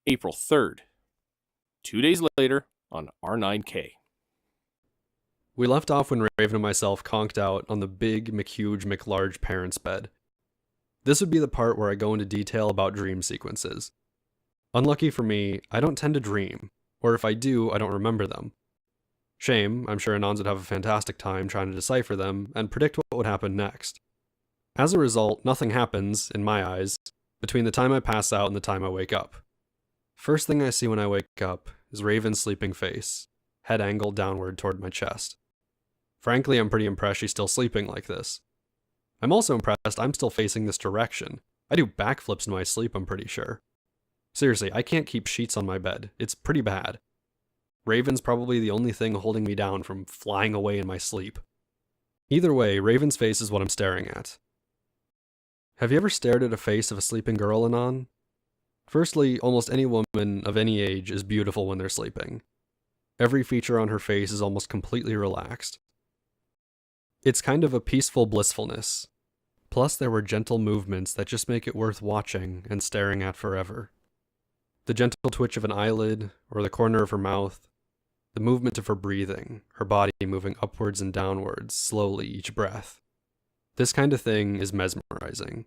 April 3rd, 2 days later on R9K. We left off when Raven and myself conked out on the big, McHuge, McLarge parents' bed. This would be the part where I go into detail about dream sequences. Unlucky for me, I don't tend to dream, or if I do, I don't remember them. Shame, I'm sure Anons would have a fantastic time trying to decipher them and predict what would happen next. As a result, nothing happens, in my eyes, between the time I pass out and the time I wake up. First thing I see when I wake up is Raven's sleeping face, head angled downward toward my chest. Frankly, I'm pretty impressed she's still sleeping like this. I'm also impressed I'm still facing this direction. I do backflips in my sleep, I'm pretty sure. Seriously, I can't keep sheets on my bed. It's pretty bad. Raven's probably the only thing holding me down from flying away in my sleep. Either way, Raven's face is what I'm staring at. Have you ever stared at a face of a sleeping girl, Anon? Firstly, almost any woman of any age is beautiful when they're sleeping. Every feature on her face is almost completely relaxed. It's kind of a peaceful blissfulness. Plus, there were gentle movements that just make it worth watching and staring at forever. The gentle twitch of an eyelid, or the corner of her mouth, the movement of her breathing, her body moving upwards and downwards, slowly each breath. This kind of thing is mesmerizing.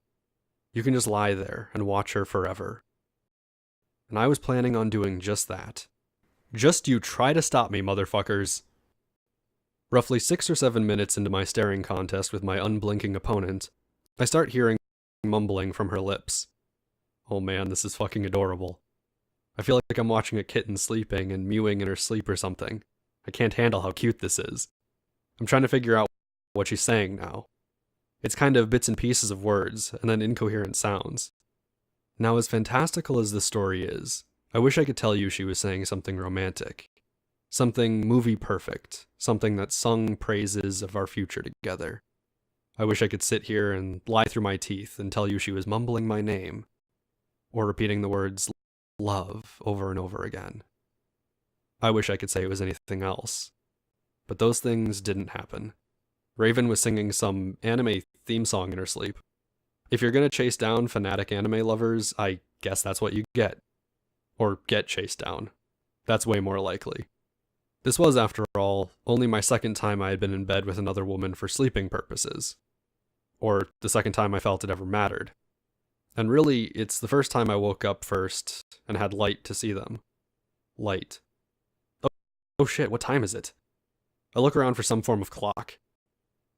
You can just lie there and watch her forever. And I was planning on doing just that. Just you try to stop me, motherfuckers. Roughly 6 or 7 minutes into my staring contest with my unblinking opponent, I start hearing mumbling from her lips. Oh man, this is fucking adorable. I feel like I'm watching a kitten sleeping and mewing in her sleep or something. I can't handle how cute this is. I'm trying to figure out what she's saying now. It's kind of bits and pieces of words, and then incoherent sounds. Now, as fantastical as this story is, I wish I could tell you she was saying something romantic. Something movie perfect. Something that sung praises of our future together. I wish I could sit here and lie through my teeth and tell you she was mumbling my name, or repeating the words love over and over again. I wish I could say it was anything else. But those things didn't happen. Raven was singing some anime theme song in her sleep. If you're gonna chase down fanatic anime lovers, I guess that's what you get. Or get chased down. That's way more likely. This was, after all, only my second time I had been in bed with another woman for sleeping purposes. Or the second time I felt it ever mattered. And really, it's the first time I woke up first and had light to see them. Light. Oh shit, what time is it? I look around for some form of clock.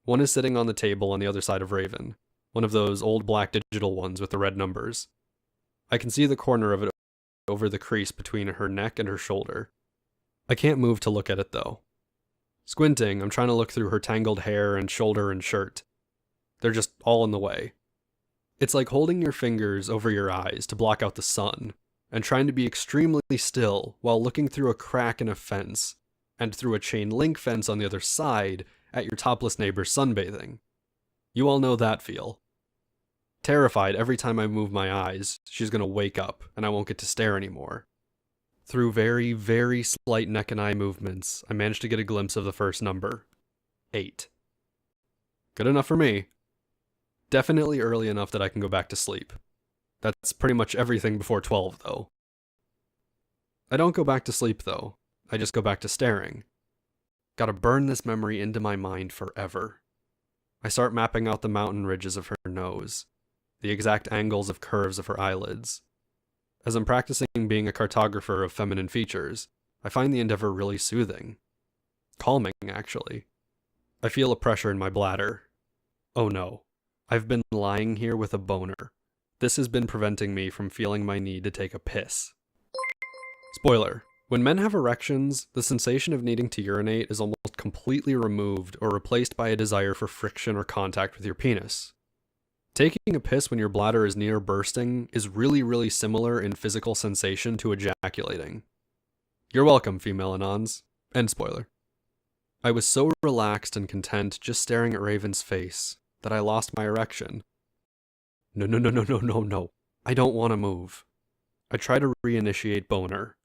One is sitting on the table on the other side of Raven, one of those old black digital ones with the red numbers. I can see the corner of it over the crease between her neck and her shoulder. I can't move to look at it though. Squinting, I'm trying to look through her tangled hair and shoulder and shirt. They're just all in the way. It's like holding your fingers over your eyes to block out the sun, and trying to be extremely still while looking through a crack in a fence, and through a chain link fence on the other side at your topless neighbor sunbathing. You all know that feel. Terrified every time I move my eyes, she's gonna wake up and I won't get to stare anymore. Through very, very slight neck and eye movements, I managed to get a glimpse of the first number. 8. Good enough for me. Definitely early enough that I can go back to sleep. That's pretty much everything before 12, though. I don't go back to sleep, though. I just go back to staring. Gotta burn this memory into my mind forever. I start mapping out the mountain ridges of her nose, the exact angles of curves of her eyelids. As I'm practicing being a cartographer of feminine features, I find the endeavor really soothing. Calming, actually. I feel a pressure in my bladder. Oh no. I've been lying here with a boner. This has been preventing me from feeling my need to take a piss. Spoiler. When men have erections, the sensation of needing to urinate is almost completely removed or replaced by a desire for friction or contact with your penis. Taking a piss when your bladder is near bursting is really, really similar in physical sensation to ejaculating. You're welcome, female Anons. End spoiler. I was so relaxed and content just staring at Raven's face that I lost my erection. No. I don't want to move. I try to reinitiate boner.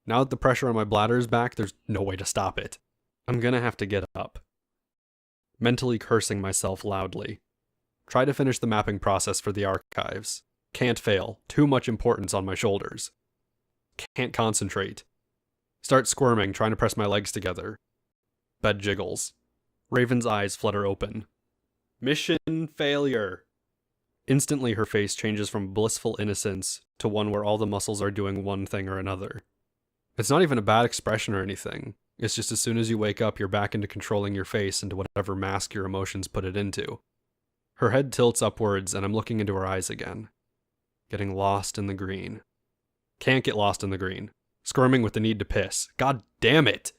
Now that the pressure on my bladder is back, there's no way to stop it. I'm gonna have to get up. Mentally cursing myself loudly. Try to finish the mapping process for the archives. Can't fail. Too much importance on my shoulders. Can't concentrate. Start squirming, trying to press my legs together. Bed jiggles. Raven's eyes flutter open. Mission failure. Instantly, her face changes from blissful innocence to one where all the muscles are doing one thing or another. It's not even a bad expression or anything. It's just as soon as you wake up, you're back into controlling your face into whatever mask your emotions put it into. Her head tilts upwards, and I'm looking into her eyes again. Getting lost in the green. Can't get lost in the green. Squirming with the need to piss. God damn it!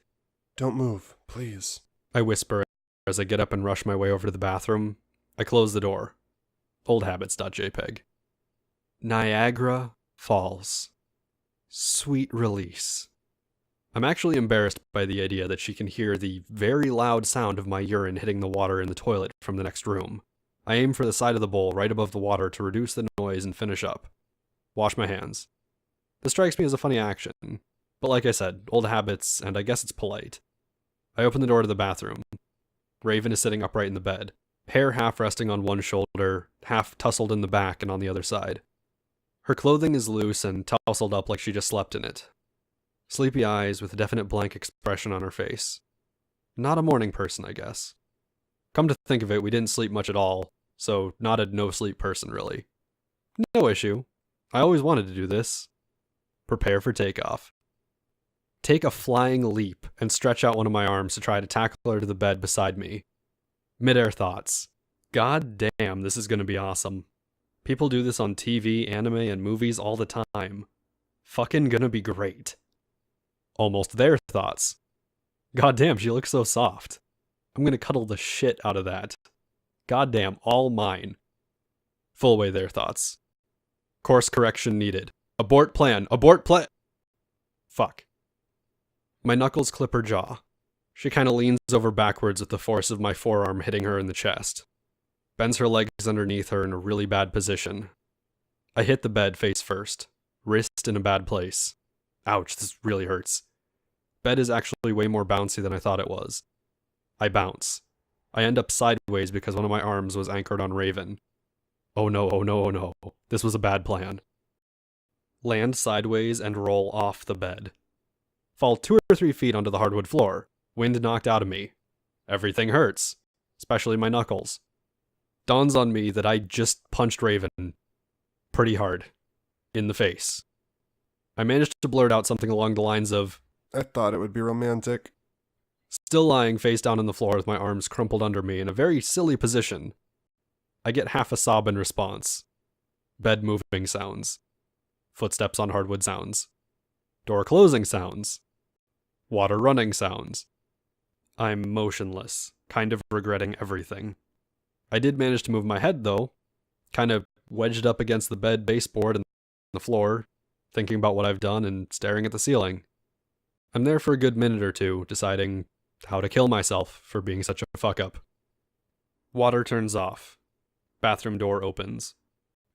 Don't move, please. I whisper as I get up and rush my way over to the bathroom. I close the door. Oldhabits.jpg. Niagara Falls. Sweet release. I'm actually embarrassed by the idea that she can hear the very loud sound of my urine hitting the water in the toilet from the next room. I aim for the side of the bowl right above the water to reduce the noise and finish up. Wash my hands. This strikes me as a funny action, but like I said, old habits, and I guess it's polite. I open the door to the bathroom. Raven is sitting upright in the bed, hair half resting on one shoulder, half tousled in the back and on the other side. Her clothing is loose and tousled up like she just slept in it. Sleepy eyes with a definite blank expression on her face. Not a morning person, I guess. Come to think of it, we didn't sleep much at all, so not a no-sleep person, really. No issue. I always wanted to do this. Prepare for takeoff. Take a flying leap and stretch out one of my arms to try to tackle her to the bed beside me. Mid-air thoughts. God damn, this is going to be awesome. People do this on TV, anime, and movies all the time. Fucking gonna be great. Almost there thoughts. God damn, she looks so soft. I'm gonna cuddle the shit out of that. God damn, all mine. Full way there thoughts. Course correction needed. Abort plan. Abort plan. Fuck. My knuckles clip her jaw. She kinda leans over backwards with the force of my forearm hitting her in the chest. Bends her legs underneath her in a really bad position. I hit the bed face first. Wrist in a bad place. Ouch, this really hurts. Bed is actually way more bouncy than I thought it was. I bounce. I end up sideways because one of my arms was anchored on Raven. Oh no, oh no, oh no. This was a bad plan. Land sideways and roll off the bed. Fall 2 or 3 feet onto the hardwood floor. Wind knocked out of me. Everything hurts. Especially my knuckles. Dawns on me that I just punched Raven pretty hard. In the face. I managed to blurt out something along the lines of, I thought it would be romantic. Still lying face down on the floor with my arms crumpled under me in a very silly position. I get half a sob in response. Bed moving sounds. Footsteps on hardwood sounds. Door closing sounds. Water running sounds. I'm motionless, kind of regretting everything. I did manage to move my head though, kind of wedged up against the bed baseboard and the floor, thinking about what I've done and staring at the ceiling. I'm there for a good minute or two, deciding how to kill myself for being such a fuck-up. Water turns off. Bathroom door opens.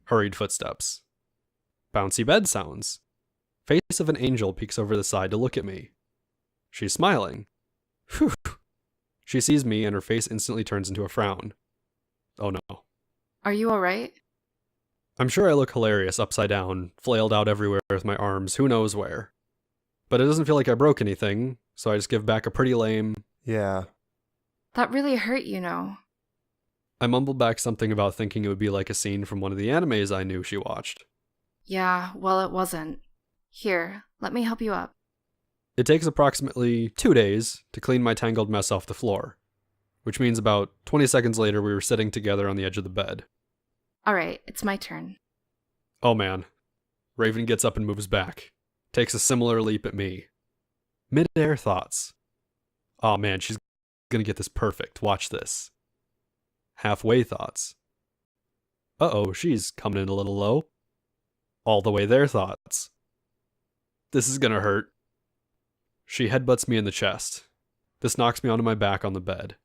Hurried footsteps. Bouncy bed sounds. Face of an angel peeks over the side to look at me. She's smiling. Whew. She sees me and her face instantly turns into a frown. Oh no. Are you alright? I'm sure I look hilarious upside down, flailed out everywhere with my arms, who knows where. But it doesn't feel like I broke anything, so I just give back a pretty lame, Yeah. That really hurt, you know. I mumbled back something about thinking it would be like a scene from one of the animes I knew she watched. Yeah, well, it wasn't. Here, let me help you up. It takes approximately 2 days to clean my tangled mess off the floor, which means about 20 seconds later we were sitting together on the edge of the bed. Alright, it's my turn. Oh man. Raven gets up and moves back. Takes a similar leap at me. Mid-air thoughts. Oh man, she's gonna get this perfect. Watch this. Halfway thoughts. Uh-oh, she's coming in a little low. All the way there thoughts. This is gonna hurt. She headbutts me in the chest. This knocks me onto my back on the bed.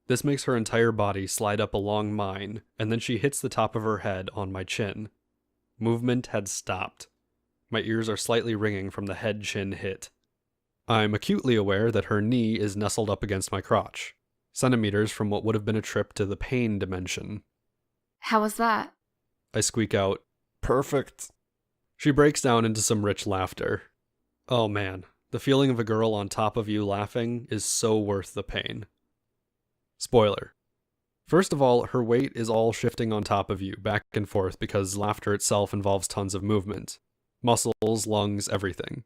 This makes her entire body slide up along mine, and then she hits the top of her head on my chin. Movement had stopped. My ears are slightly ringing from the head-chin hit. I'm acutely aware that her knee is nestled up against my crotch, centimeters from what would have been a trip to the pain dimension. How was that? I squeak out, Perfect. She breaks down into some rich laughter. Oh man, the feeling of a girl on top of you laughing is so worth the pain. Spoiler. First of all, her weight is all shifting on top of you, back and forth, because laughter itself involves tons of movement. Muscles, lungs, everything.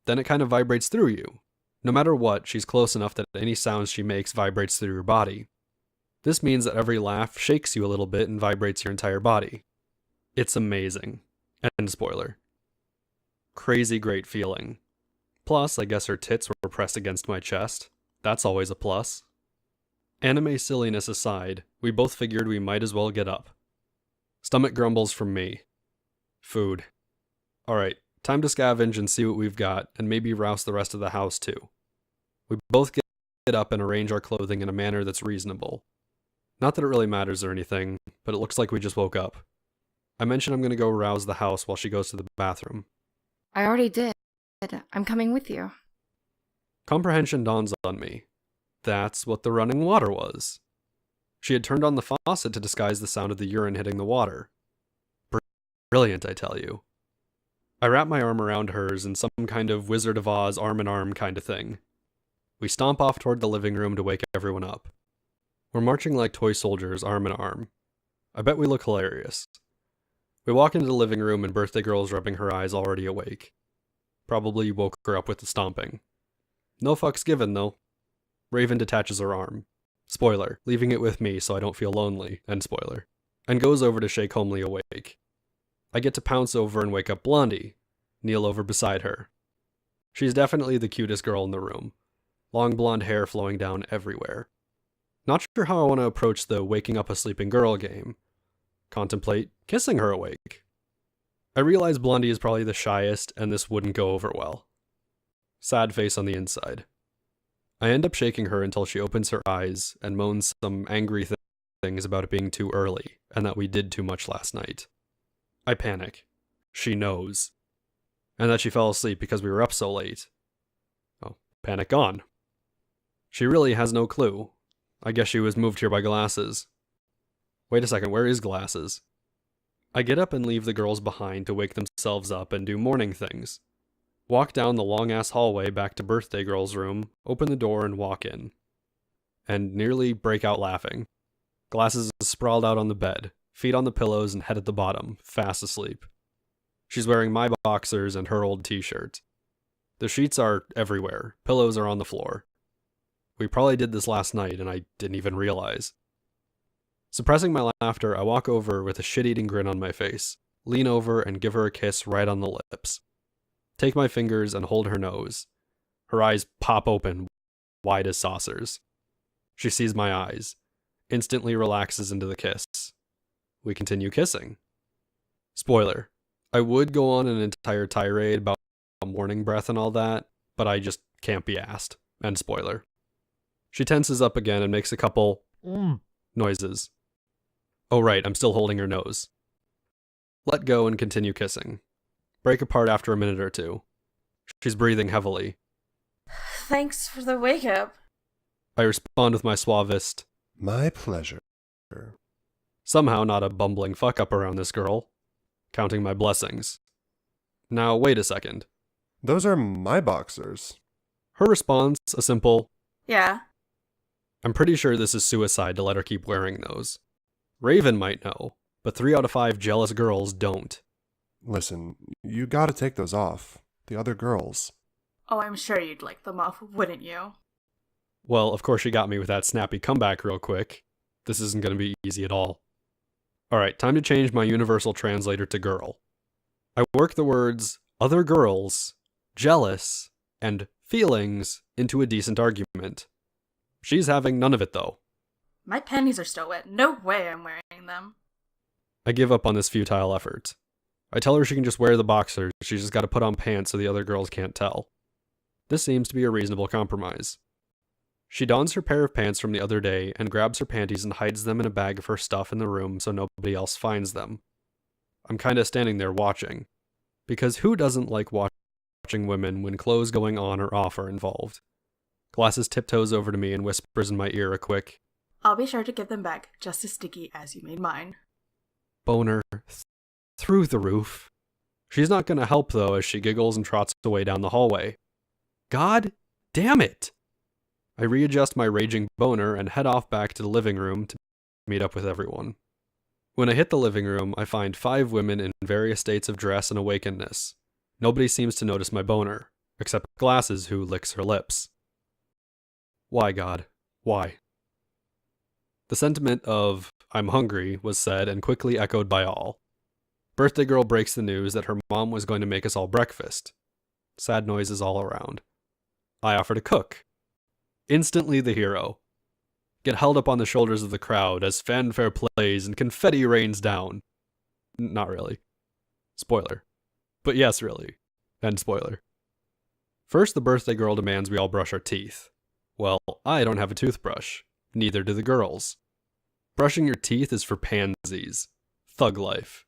Then it kind of vibrates through you. No matter what, she's close enough that any sounds she makes vibrates through your body. This means that every laugh shakes you a little bit and vibrates your entire body. It's amazing. End spoiler. Crazy great feeling. Plus, I guess her tits were pressed against my chest. That's always a plus. Anime silliness aside, we both figured we might as well get up. Stomach grumbles from me. Food. Alright, time to scavenge and see what we've got, and maybe rouse the rest of the house too. We both get up and arrange our clothing in a manner that's reasonable. Not that it really matters or anything, but it looks like we just woke up. I mention I'm gonna go rouse the house while she goes to the bathroom. I already did. I'm coming with you. Comprehension dawns on me. That's what the running water was. She had turned on the faucet to disguise the sound of the urine hitting the water. Brilliant, I tell you. I wrap my arm around hers in some kind of Wizard of Oz arm-in-arm kind of thing. We stomp off toward the living room to wake everyone up. We're marching like toy soldiers, arm in arm. I bet we look hilarious. We walk into the living room and birthday girl's rubbing her eyes, already awake. Probably woke her up with the stomping. No fucks given, though. Raven detaches her arm. Spoiler, leaving it with me so I don't feel lonely, end spoiler. And goes over to shake Homely awake. I get to pounce over and wake up Blondie, kneel over beside her. She's definitely the cutest girl in the room. Long blonde hair flowing down everywhere. Not sure how I want to approach the waking up a sleeping girl game. Contemplate kissing her awake. I realize Blondie is probably the shyest, and this wouldn't go over well. Sad face on the inside. I end up shaking her until she opens her eyes and moans some angry things about it being too early, and that we did too much last night. I panic. She knows. And that she fell asleep because we were up so late. Oh, panic gone. She really has no clue. I guess she was moved here by Glasses. Wait a second, where is Glasses? I get up and leave the girls behind to wake themselves up and do morning things. Walk down the long-ass hallway back to birthday girl's room, open the door and walk in. And nearly break out laughing. Glasses is sprawled out on the bed, feet on the pillows and head at the bottom, fast asleep. She's wearing my boxers and her old t-shirt. The sheets are everywhere, pillows are on the floor. We probably did this last night and I didn't even realize. Suppressing my laughter, I walk over with a shit-eating grin on my face, lean over and give her a kiss right on the lips. Take my fingers and hold her nose. Her eyes pop open, wide as saucers. She sees my eyes, instantly relaxes into the kiss. We continue kissing. Spoiler, I would go on an entire tirade about morning breath and all that, but I just can't be asked. End spoiler. She tenses up again and makes a couple noises. Oh right, I'm still holding her nose. Let go and continue kissing. Break apart after a minute or two. She's breathing heavily. Thanks for the wake up. I respond with my suavest. My pleasure. Somehow not a bumbling fuck-up around this girl. Counting my blessings. Now, wait a second. Those are my boxers. Her response, a simple, Yeah. I'm pretty sure this is suicide to let her keep wearing those. Raven might know, but 3 out of 5 jealous girls don't. Listen, you gotta take those off. The other girls. Oh, I'm sure you'd like them off, wouldn't you? Well, of course she got me with that snappy comeback real quick. This isn't going to be easy at all. Alright, time to change my universal translator to girl. I work the words other girls, jealous, and feelings into a decent argument. She's having none of it though. My panties are still wet. No way I'm wearing them. I give up on this futile effort. I tell her she can just wear the boxers, she's just got to put on pants so the other girls can't tell. This seems to be a reasonable compromise. She dons her pair of pants from the other day and grabs her panties and hides them in a bag of her stuff in the room so nobody else finds them. I'm kinda standing there watching. Because who doesn't like watching women when clothes going on or off are involved? Glasses tiptoes over to me and whispers in my ear a quick, I'll be sure to give them back just as sticky as you made mine. boner through the roof. She's not gonna help though as she giggles and trots away down the hallway. God damn it! I readjust my raging boner and head off back to the living room to meet up with everyone. When I hit the living room, I find 5 women in various states of dress and awakenedness. Nobody seems to notice my boner, except Glasses, who licks her lips. Why, God? Why? The sentiment of, I'm hungry, was said and quickly echoed by all. Birthday girl breaks the news that her mom was going to make us all breakfast. Sad noises all around. I offer to cook. Instantly the hero. Get held up on the shoulders of the crowd as fanfare plays and confetti rains down. Not really. Spoiler. But yes, really. And spoiler. First, the birthday girl demands we all brush our teeth. Well, I don't have a toothbrush. Neither do the girls. Brushing your teeth is for pansies. Thug life.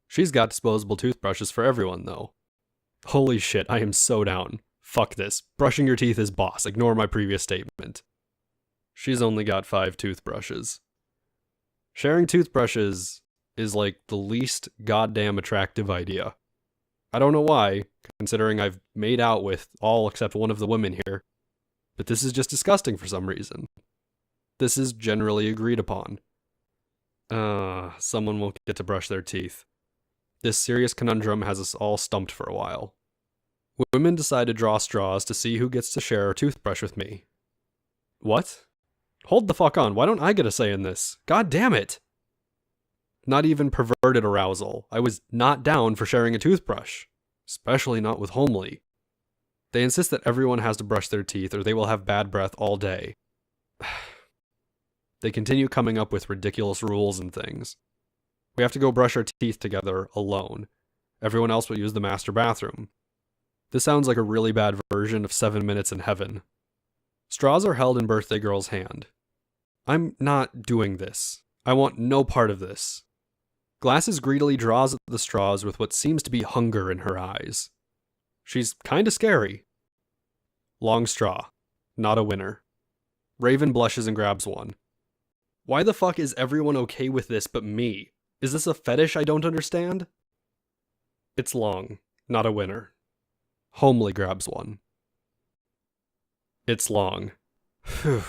She's got disposable toothbrushes for everyone, though. Holy shit, I am so down. Fuck this. Brushing your teeth is boss. Ignore my previous statement. She's only got 5 toothbrushes. Sharing toothbrushes is like the least goddamn attractive idea. I don't know why, considering I've made out with all except one of the women here, but this is just disgusting for some reason. This is generally agreed upon. Someone will get to brush their teeth. This serious conundrum has us all stumped for a while. Women decide to draw straws to see who gets to share a toothbrush with me. What? Hold the fuck on, why don't I get a say in this? God damn it! Not even perverted arousal. I was not down for sharing a toothbrush. Especially not with Homely. They insist that everyone has to brush their teeth or they will have bad breath all day. They continue coming up with ridiculous rules and things. We have to go brush our teeth together alone. Everyone else will use the master bathroom. This sounds like a really bad version of 7 Minutes in Heaven. Straws are held in birthday girl's hand. I'm not doing this. I want no part of this. Glasses greedily draws at the straws with what seems to be hunger in her eyes. She's kinda scary. Long straw. Not a winner. Raven blushes and grabs one. Why the fuck is everyone okay with this but me? Is this a fetish I don't understand? It's long. Not a winner. Homely grabs one. It's long. Phew.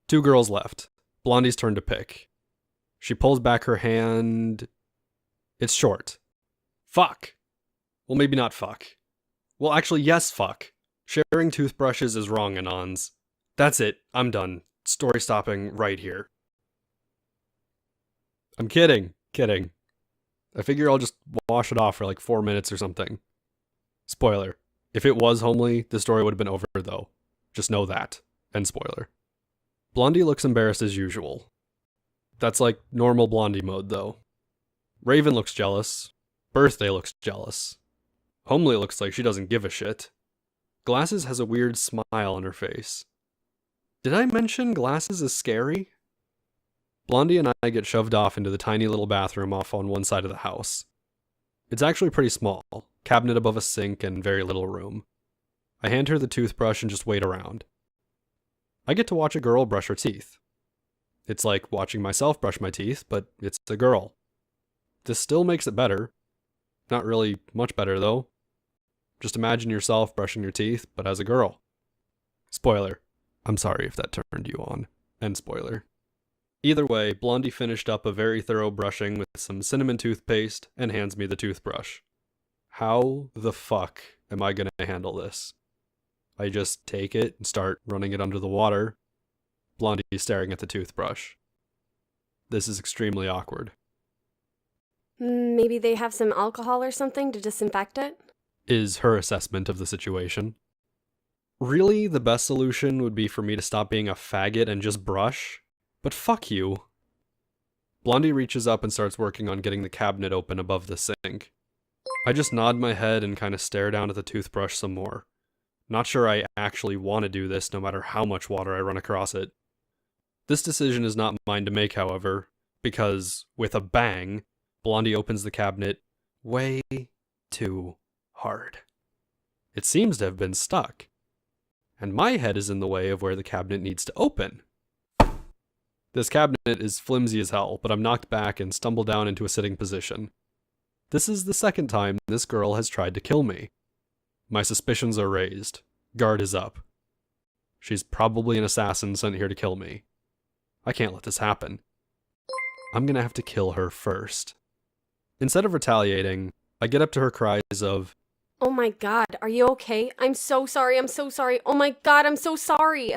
2 girls left. Blondie's turn to pick. She pulls back her hand. It's short. Fuck. Well, maybe not fuck. Well, actually, yes, fuck. Sharing toothbrushes is wrong, Anons. That's it. I'm done. Story stopping right here. I'm kidding. Kidding. I figure I'll just wash it off for like 4 minutes or something. Spoiler. If it was Homely, the story would have been over, though. Just know that. End spoiler. Blondie looks embarrassed as usual. That's like normal Blondie mode, though. Raven looks jealous. Birthday looks jealous. Homely looks like she doesn't give a shit. Glasses has a weird smile on her face. Did I mention Glasses is scary? Blondie and I get shoved off into the tiny little bathroom off on one side of the house. It's actually pretty small, cabinet above a sink and very little room. I hand her the toothbrush and just wait around. I get to watch a girl brush her teeth. It's like watching myself brush my teeth, but it's a girl. This still makes it better. Not really much better, though. Just imagine yourself brushing your teeth, but as a girl. Spoiler. I'm sorry if that turned you on. End spoiler. Either way, Blondie finished up a very thorough brushing with some cinnamon toothpaste and hands me the toothbrush. How the fuck am I gonna handle this? I just take it and start running it under the water. Blondie is staring at the toothbrush. This is extremely awkward. Maybe they have some alcohol or something to disinfect it? Is her assessment of the situation. Really, the best solution would be for me to stop being a faggot and just brush? But fuck you. Blondie reaches up and starts working on getting the cabinet open above the sink. I just nod my head and kind of stare down at the toothbrush some more. Not sure I actually want to do this no matter how much water I run across it. This decision is not mine to make, however, because, with a bang, Blondie opens the cabinet way too hard. It seems to have been stuck. And my head is in the way of where the cabinet needs to open. This cabinet is flimsy as hell, but I'm knocked back and stumble down into a sitting position. This is the second time this girl has tried to kill me. My suspicions are raised. Guard is up. She's probably an assassin sent here to kill me. I can't let this happen. I'm gonna have to kill her first. Instead of retaliating, I get up to her cries of, Oh my god, are you okay? I'm so sorry, I'm so sorry. Oh my god, I'm so sorry.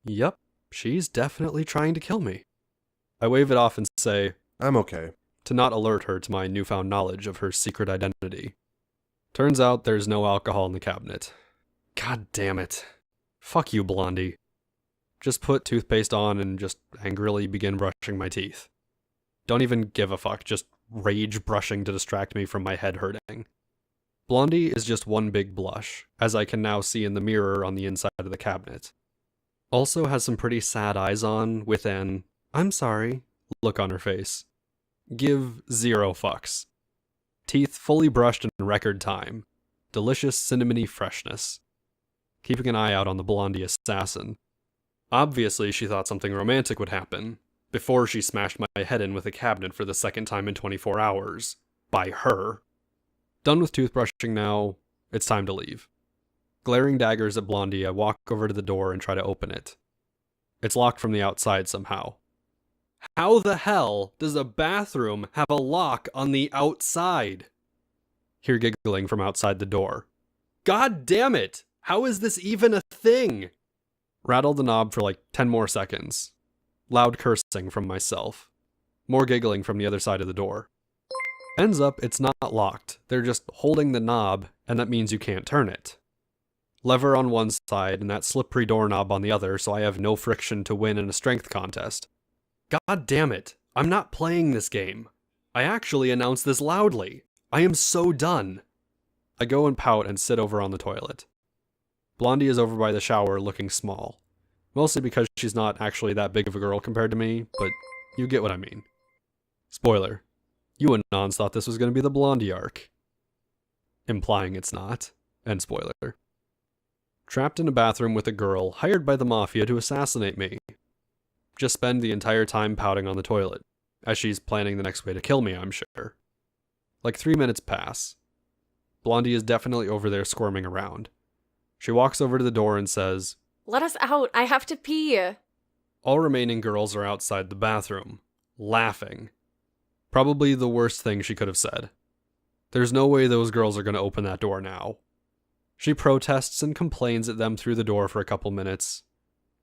Yep, she's definitely trying to kill me. I wave it off and say, I'm okay. to not alert her to my newfound knowledge of her secret identity. Turns out there's no alcohol in the cabinet. God damn it. Fuck you, Blondie. Just put toothpaste on and just angrily begin brushing my teeth. Don't even give a fuck, just rage brushing to distract me from my head hurting. Blondie is just one big blush, as I can now see in the mirror on the inside of the cabinet. Also has some pretty sad eyes on, with an, I'm sorry, look on her face. Give 0 fucks. Teeth fully brushed in record time. Delicious cinnamony freshness. Keeping an eye out on the Blondie assassin. Obviously, she thought something romantic would happen, before she smashed my head in with a cabinet for the second time in 24 hours. By her. Done with toothbrushing now, it's time to leave. Glaring daggers at Blondie, I walk over to the door and try to open it. It's locked from the outside somehow. How the hell does a bathroom have a lock on the outside? Hear giggling from outside the door. God damn it! How is this even a thing? Rattle the knob for like 10 more seconds. Loud cursing from myself. More giggling from the other side of the door. Ends up, it's not locked. They're just holding the knob, and that means you can't turn it. Lever on one side, and that slippery doorknob on the other, so I have no friction to win in a strength contest. God damn it. I'm not playing this game. I actually announced this loudly. I am so done. I go and pout and sit over on the toilet. Blondie is over by the shower looking small. Mostly because she's not actually that big of a girl compared to me, but you get what I mean. Spoiler. You and Nons thought this was going to be the Blondie arc. Implying it's not. End spoiler. Trapped in a bathroom with a girl hired by the Mafia to assassinate me. Just spend the entire time pouting on the toilet, as she's planning the next way to kill me, I'm sure. Like 3 minutes pass. Blondie is definitely over there squirming around. She walks over to the door and says, Let us out, I have to pee. All remaining girls are outside the bathroom, laughing. Probably the worst thing she could have said. There's no way those girls are going to open that door now. She protests and complains at them through the door for a couple minutes.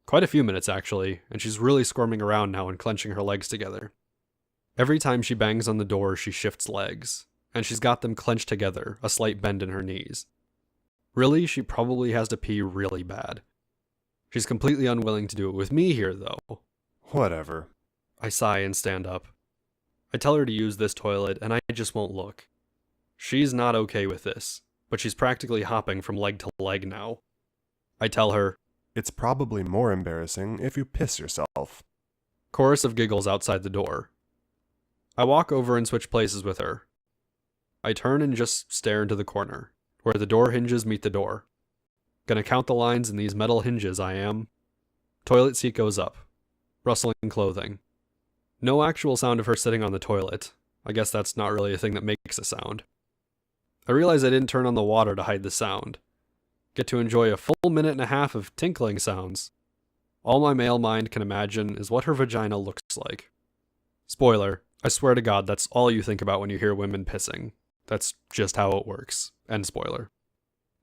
Quite a few minutes, actually, and she's really squirming around now and clenching her legs together. Every time she bangs on the door, she shifts legs, and she's got them clenched together, a slight bend in her knees. Really, she probably has to pee really bad. She's completely unwilling to do it with me here, though. Whatever. I sigh and stand up. I tell her to use this toilet, and I just won't look. She's not okay with this, but she's practically hopping from leg to leg now. I tell her, It's probably more embarrassing if you piss yourself. Chorus of giggles outside the door. I walk over and switch places with her. I turn and just stare into the corner, where the door hinges meet the door. Gonna count the lines in these metal hinges, I am. Toilet seat goes up. Rustling clothing. No actual sound of her sitting on the toilet. I guess that's not really a thing that makes a sound. I realize I didn't turn on the water to hide the sound. Get to enjoy a full minute and a half of tinkling sounds. All my male mind can imagine is what her vagina looks like. Spoiler, I swear to God that's all you think about when you hear women pissing. That's just how it works. End spoiler.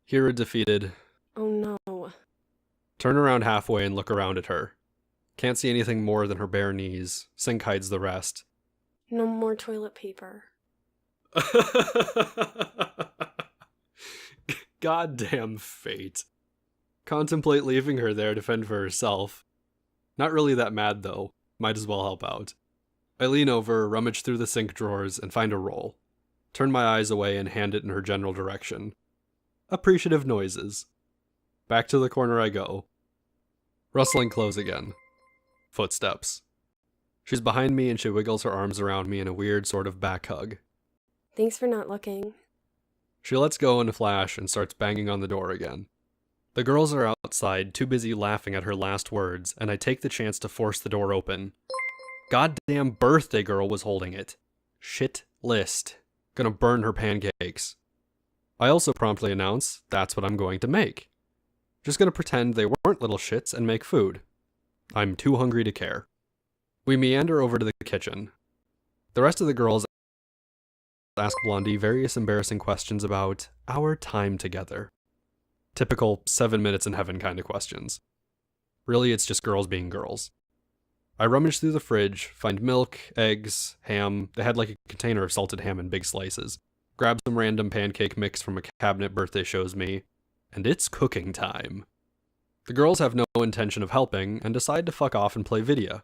Hear a defeated, Oh no. turn around halfway and look around at her. Can't see anything more than her bare knees. Sink hides the rest. No more toilet paper. Goddamn fate. Contemplate leaving her there to fend for herself. Not really that mad though. Might as well help out. I lean over, rummage through the sink drawers, and find a roll. Turn my eyes away and hand it in her general direction. Appreciative noises. Back to the corner I go. Rustling clothes again. Footsteps. She's behind me and she wiggles her arms around me in a weird sort of back hug. Thanks for not looking. She lets go in a flash and starts banging on the door again. The girls are outside, too busy laughing at her last words, and I take the chance to force the door open. Goddamn birthday girl was holding it. Shit list. Gonna burn her pancakes. I also promptly announce that's what I'm going to make. Just gonna pretend they weren't little shits and make food. I'm too hungry to care. We meander over to the kitchen. The rest of the girls ask Blondie various embarrassing questions about our time together. Typical 7 minutes in heaven kind of questions. Really, it's just girls being girls. I rummage through the fridge, find milk, eggs, ham. They had like a container of salted ham in big slices. Grab some random pancake mix from a cabinet birthday shows me, and it's cooking time. The girls have no intention of helping and decide to fuck off and play video.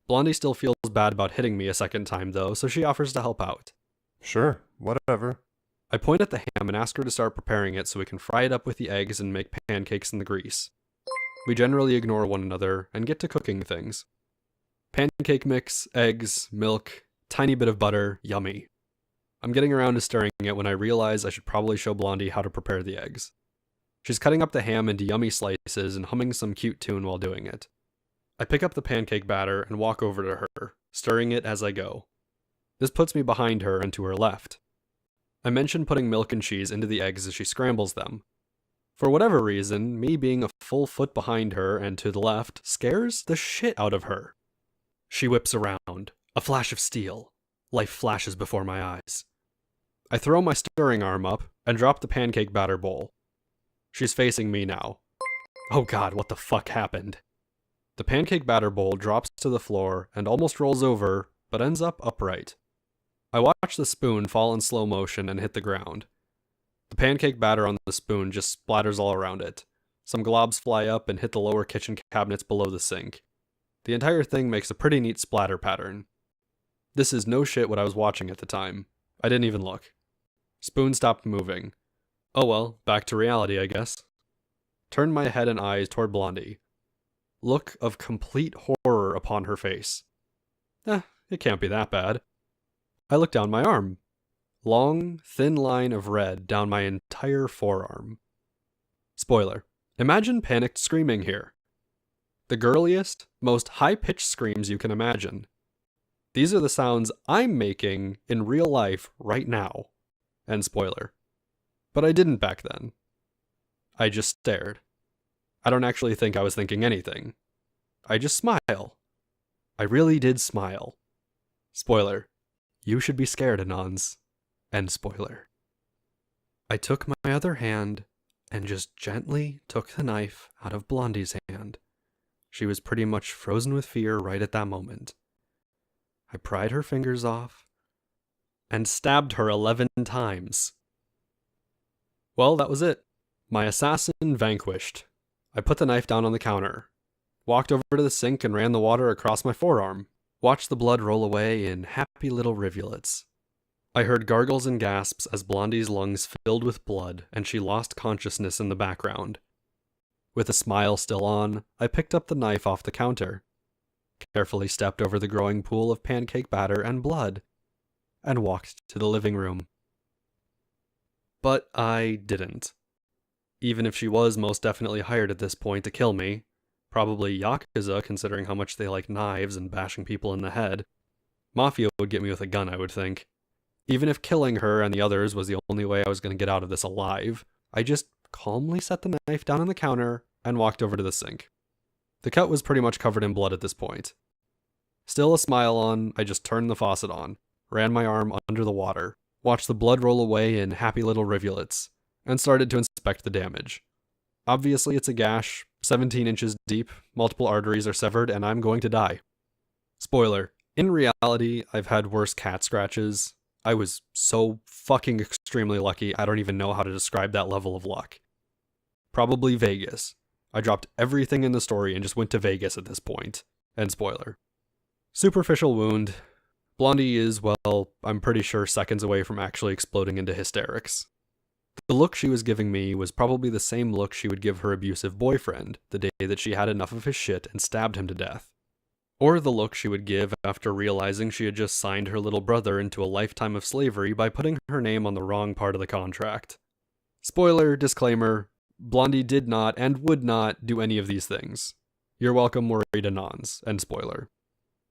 Blondie still feels bad about hitting me a second time though, so she offers to help out. Sure, whatever. I point at the ham and ask her to start preparing it so we can fry it up with the eggs and make pancakes in the grease. We generally ignore one another and get to cooking things. Pancake mix, eggs, milk, tiny bit of butter, yummy. I'm getting around to stirring it when I realize I should probably show Blondie how to prepare the eggs. She's cutting up the ham into yummy slices and humming some cute tune while doing it. I pick up the pancake batter and walk over to her, stirring it as I go. This puts me behind her and to her left. I mention putting milk and cheese into the eggs as she scrambles them. For whatever reason, me being a full foot behind her and to the left scares the shit out of her. She whips around, a flash of steel. Life flashes before my eyes. I throw my stirring arm up and drop the pancake batter bowl. She's facing me now. Oh god, what the fuck happened? The pancake batter bowl drops to the floor and almost rolls over, but ends up upright. I watch the spoon fall in slow motion and hit the ground. The pancake batter on the spoon just splatters all around it. Some globs fly up and hit the lower kitchen cabinets below the sink. The entire thing makes a pretty neat splatter pattern. This is no shit what I was watching at the time. I didn't even look. Spoon stopped moving. Oh well, back to reality, I guess. Turned my head and eyes toward Blondie. Look of complete horror upon her face. It can't be that bad. I look down my arm. Long, thin line of red down my entire forearm. Spoiler. Imagine panicked screaming here. The girliest, most high-pitched screams you can imagine. These are the sounds I'm making in real life right now. And spoiler. But I didn't back then. I just stared. I don't actually think I was thinking anything. I just smile. I really did smile. Spoiler. You should be scared, Anons. End spoiler. I took my other hand and just gently took the knife out of Blondie's hand. She was pretty much frozen with fear right at that moment. I pried her fingers off and stabbed her 11 times. Well, that was it. My assassin vanquished. I put the knife down on the counter, walked over to the sink and ran the water across my forearm, watched the blood roll away in happy little rivulets. I heard gargles and gasps as Blondie's lungs filled with blood and she lost consciousness in the background. With a smile still on, I picked up the knife off the counter, carefully stepped over the growing pool of pancake batter and blood, and walked to the living room. But I didn't. Even if she was most definitely hired at this point to kill me, probably Yakuza considering how much they like knives and bashing people in the head, Mafia would get me with a gun, I would think. Even if killing her and the others was the only way I was going to get out of this alive, I just calmly set the knife down on the counter and walked over to the sink. The cut was pretty much covered in blood at this point. Still a smile on, I just turned the faucet on, ran my arm under the water, watched the blood roll away in happy little rivulets, and started to inspect the damage. Obviously it's a gash, 17 inches deep, multiple arteries are severed, and I'm going to die. Spoiler, in reality, I've had worse cat scratches. I was so fucking extremely lucky, I don't even know how to describe that level of luck. Probably Vegas. I dropped everything in the story and just went to Vegas at this point. End spoiler. Superficial wound. Blondie is, well, I'm pretty sure seconds away from actually exploding into hysterics. The look she was giving me was probably the same look she would give her abusive boyfriend the day that she had enough of his shit and stabbed him to death. Or the look she would give after realizing she had just signed her little brother into a lifetime of slavery by putting her name on the wrong part of the contract. Spoiler, disclaimer, Blondie did not and would not do any of these things. You're welcome, worried Anons, end spoiler.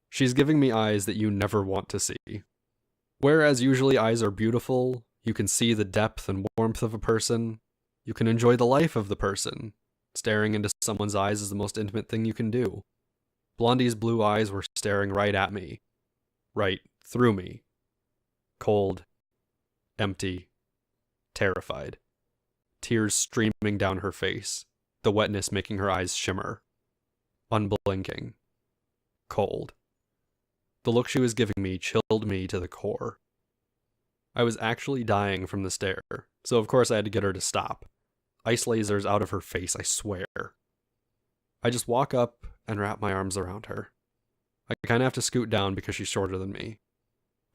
She's giving me eyes that you never want to see. Whereas usually eyes are beautiful, you can see the depth and warmth of a person, you can enjoy the life of the person. Staring into someone's eyes is the most intimate thing you can do. Blondie's blue eyes were staring right at me. Right through me. Cold. Empty. Terrified. Tears streaming down her face, the wetness making her eyes shimmer. Unblinking. Cold. The look she was giving me chilled me to the core. I was actually dying from the stare, so of course I had to get her to stop. Ice lasers out of her face, I swear. I just walk up and wrap my arms around her. I kinda have to scoot down because she's shorter than me.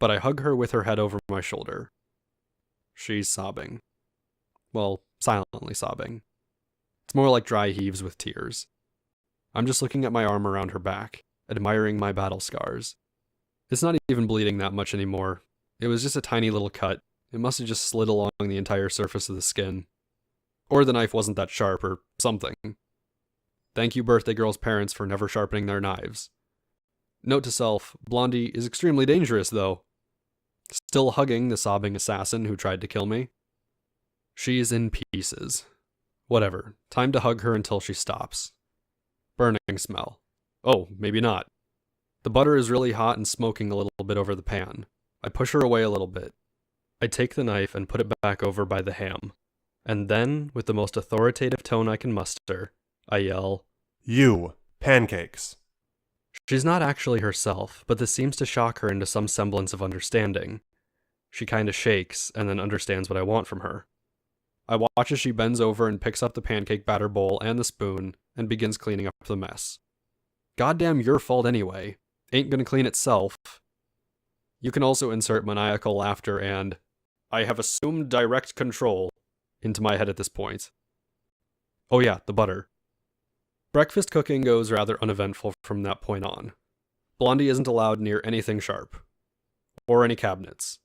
But I hug her with her head over my shoulder. She's sobbing. Well, silently sobbing. It's more like dry heaves with tears. I'm just looking at my arm around her back, admiring my battle scars. It's not even bleeding that much anymore. It was just a tiny little cut. It must have just slid along the entire surface of the skin. Or the knife wasn't that sharp, or something. Thank you, birthday girl's parents, for never sharpening their knives. Note to self, Blondie is extremely dangerous, though. Still hugging the sobbing assassin who tried to kill me. She's in pieces. Whatever, time to hug her until she stops. Burning smell. Oh, maybe not. The butter is really hot and smoking a little bit over the pan. I push her away a little bit. I take the knife and put it back over by the ham. And then, with the most authoritative tone I can muster, I yell, You, pancakes. She's not actually herself, but this seems to shock her into some semblance of understanding. She kinda shakes, and then understands what I want from her. I watch as she bends over and picks up the pancake batter bowl and the spoon, and begins cleaning up the mess. Goddamn your fault anyway. Ain't gonna clean itself. You can also insert maniacal laughter and, I have assumed direct control, into my head at this point. Oh yeah, the butter. Breakfast cooking goes rather uneventful from that point on. Blondie isn't allowed near anything sharp. Or any cabinets.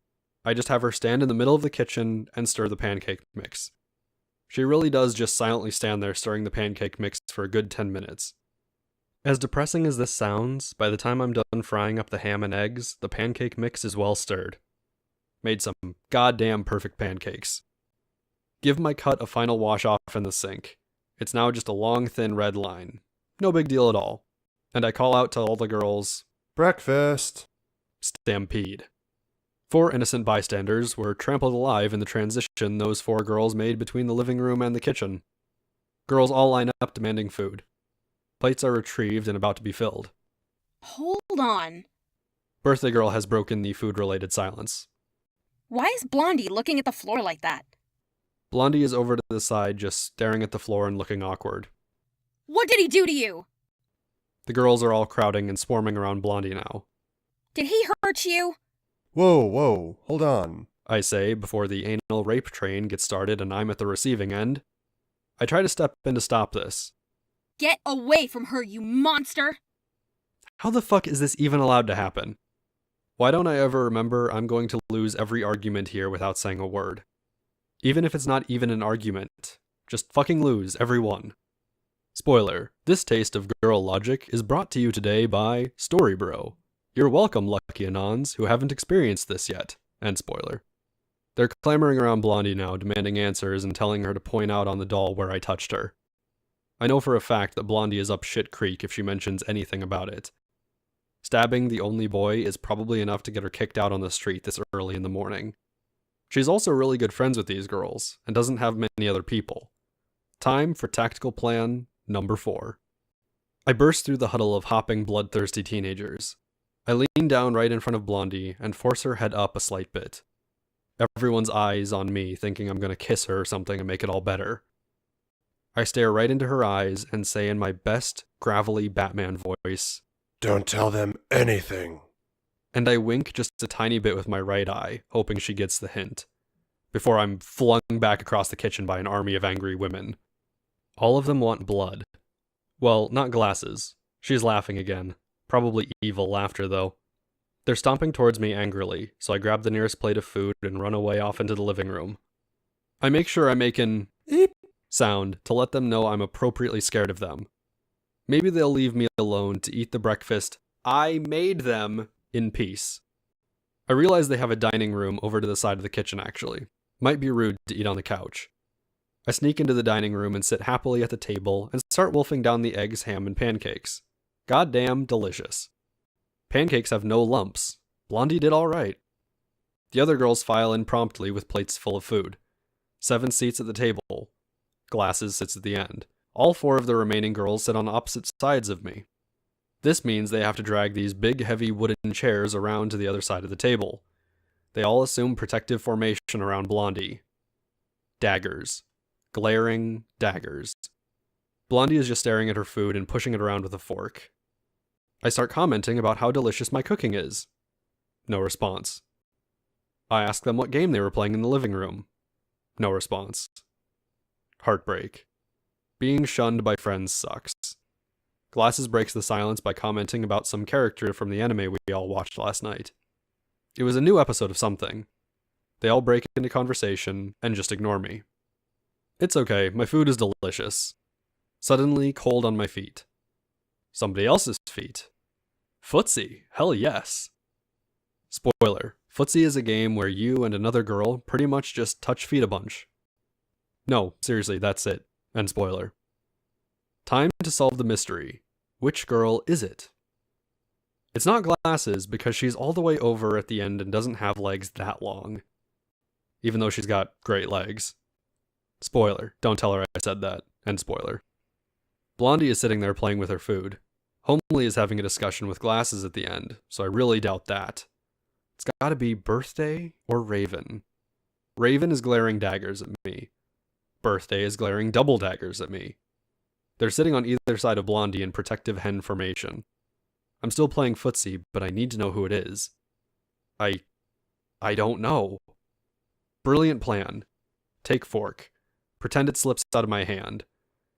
I just have her stand in the middle of the kitchen and stir the pancake mix. She really does just silently stand there stirring the pancake mix for a good 10 minutes. As depressing as this sounds, by the time I'm done frying up the ham and eggs, the pancake mix is well stirred. Made some goddamn perfect pancakes. Give my cut a final wash off in the sink. It's now just a long, thin red line. No big deal at all. And I call out to all the girls, Breakfast. Stampede. 4 innocent bystanders were trampled alive in the transition those 4 girls made between the living room and the kitchen. Girls all line up demanding food. Plates are retrieved and about to be filled. Hold on. Birthday girl has broken the food-related silence. Why is Blondie looking at the floor like that? Blondie is over to the side, just staring at the floor and looking awkward. What did he do to you? The girls are all crowding and swarming around Blondie now. Did he hurt you? Whoa, hold on. I say before the anal rape train gets started and I'm at the receiving end. I try to step in to stop this. Get away from her, you monster! How the fuck is this even allowed to happen? Why don't I ever remember I'm going to lose every argument here without saying a word? Even if it's not even an argument. Just fucking lose every one. Spoiler, this taste of girl logic is brought to you today by StoryBro. You're welcome, lucky Anons who haven't experienced this yet. And spoiler. They're clamoring around Blondie now, demanding answers and telling her to point out on the doll where I touched her. I know for a fact that Blondie is up shit creek if she mentions anything about it. Stabbing the only boy is probably enough to get her kicked out on the street this early in the morning. She's also really good friends with these girls, and doesn't have many other people. Time for tactical plan number 4. I burst through the huddle of hopping, bloodthirsty teenagers. I lean down right in front of Blondie and force her head up a slight bit. Everyone's eyes on me, thinking I'm gonna kiss her or something and make it all better. I stare right into her eyes and say in my best, gravelly Batman voice, Don't tell them anything. and I wink just a tiny bit with my right eye, hoping she gets the hint, before I'm flung back across the kitchen by an army of angry women. All of them want blood. Well, not glasses. She's laughing again. Probably evil laughter, though. They're stomping towards me angrily, so I grab the nearest plate of food and run away off into the living room. I make sure I make an eep sound to let them know I'm appropriately scared of them. Maybe they'll leave me alone to eat the breakfast I made them in peace. I realize they have a dining room over to the side of the kitchen actually. Might be rude to eat on the couch. I sneak into the dining room and sit happily at the table and start wolfing down the eggs, ham, and pancakes. Goddamn delicious. Pancakes have no lumps. Blondie did alright. The other girls file in promptly with plates full of food. 7 seats at the table. Glasses sits at the end. All 4 of the remaining girls sit on opposite sides of me. This means they have to drag these big, heavy wooden chairs around to the other side of the table. They all assume protective formation around Blondie. Daggers. Glaring daggers. Blondie is just staring at her food and pushing it around with a fork. I start commenting about how delicious my cooking is. No response. I ask them what game they were playing in the living room. No response. Heartbreak. Being shunned by friends sucks. Glasses breaks the silence by commenting about some character from the anime we all watched last night. It was a new episode of something. They all break into conversation and just ignore me. It's okay, my food is delicious. Suddenly cold on my feet. Somebody else's feet. Footsie, hell yes. Spoiler, Footsie is a game where you and another girl pretty much just touch feet a bunch. No, seriously, that's it. End spoiler. Time to solve the mystery. Which girl is it? It's not Glasses because she's all the way over at the end and doesn't have legs that long. Even though she's got great legs. Spoiler, don't tell her I said that. End spoiler. Blondie is sitting there playing with her food. Homely is having a discussion with Glasses at the end, so I really doubt that. It's gotta be Birthday or Raven. Raven is glaring daggers at me. Birthday is glaring double daggers at me. They're sitting on either side of Blondie in protective hen formation. I'm still playing footsie, but I need to know who it is. I don't know. Brilliant plan. Take fork. Pretend it slips out of my hand.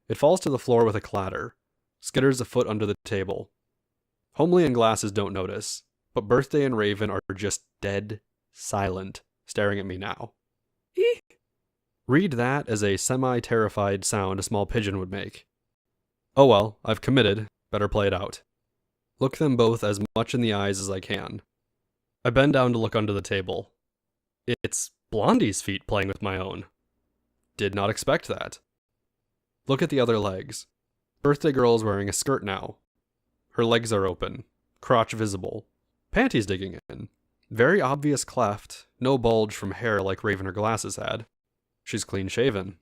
It falls to the floor with a clatter. Skitters a foot under the table. Homely and Glasses don't notice, but Birthday and Raven are just dead silent, staring at me now. Eek. Read that as a semi-terrified sound a small pigeon would make. Oh well, I've committed. Better play it out. Look them both as much in the eyes as I can. I bend down to look under the table. It's Blondie's feet playing with my own. Did not expect that. Look at the other legs. Birthday girl is wearing a skirt now. Her legs are open, crotch visible, panties digging in. Very obvious cleft, no bulge from hair like Raven or Glasses had. She's clean shaven.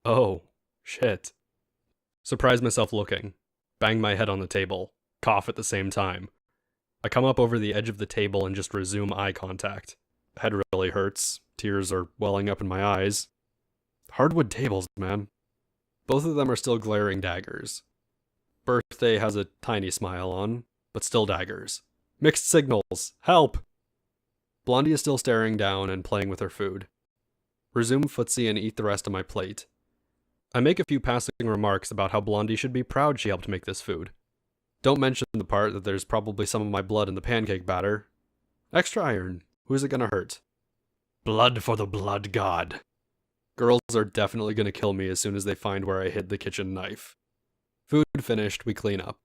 Oh, shit. Surprise myself looking. Bang my head on the table. Cough at the same time. I come up over the edge of the table and just resume eye contact. Head really hurts. Tears are welling up in my eyes. Hardwood tables, man. Both of them are still glaring daggers. Birthday has a tiny smile on, but still daggers. Mixed signals. Help! Blondie is still staring down and playing with her food. Resume footsie and eat the rest of my plate. I make a few passing remarks about how Blondie should be proud she helped make this food. Don't mention the part that there's probably some of my blood in the pancake batter. Extra iron. Who's it gonna hurt? Blood for the blood god. Girls are definitely gonna kill me as soon as they find where I hid the kitchen knife. Food finished, we clean up.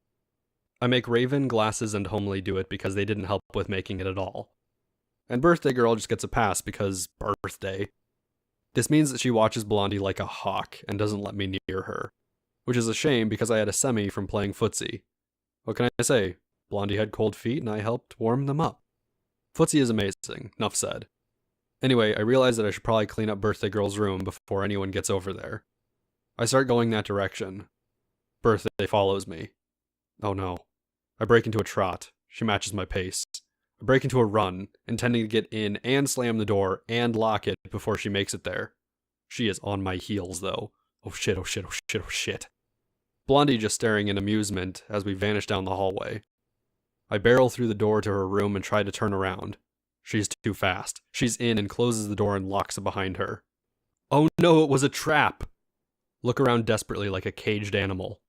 I make Raven, Glasses, and Homely do it because they didn't help with making it at all. And Birthday Girl just gets a pass because birthday. This means that she watches Blondie like a hawk and doesn't let me near her. Which is a shame because I had a semi from playing footsie. What can I say? Blondie had cold feet and I helped warm them up. Footsie is amazing, enough said. Anyway, I realize that I should probably clean up Birthday Girl's room before anyone gets over there. I start going that direction. Birthday follows me. Oh no. I break into a trot. She matches my pace. I break into a run, intending to get in and slam the door and lock it before she makes it there. She is on my heels though. Oh shit, oh shit, oh shit, oh shit. Blondie just staring in amusement as we vanish down the hallway. I barrel through the door to her room and try to turn around. She's too fast. She's in and closes the door and locks it behind her. Oh no, it was a trap! Look around desperately like a caged animal.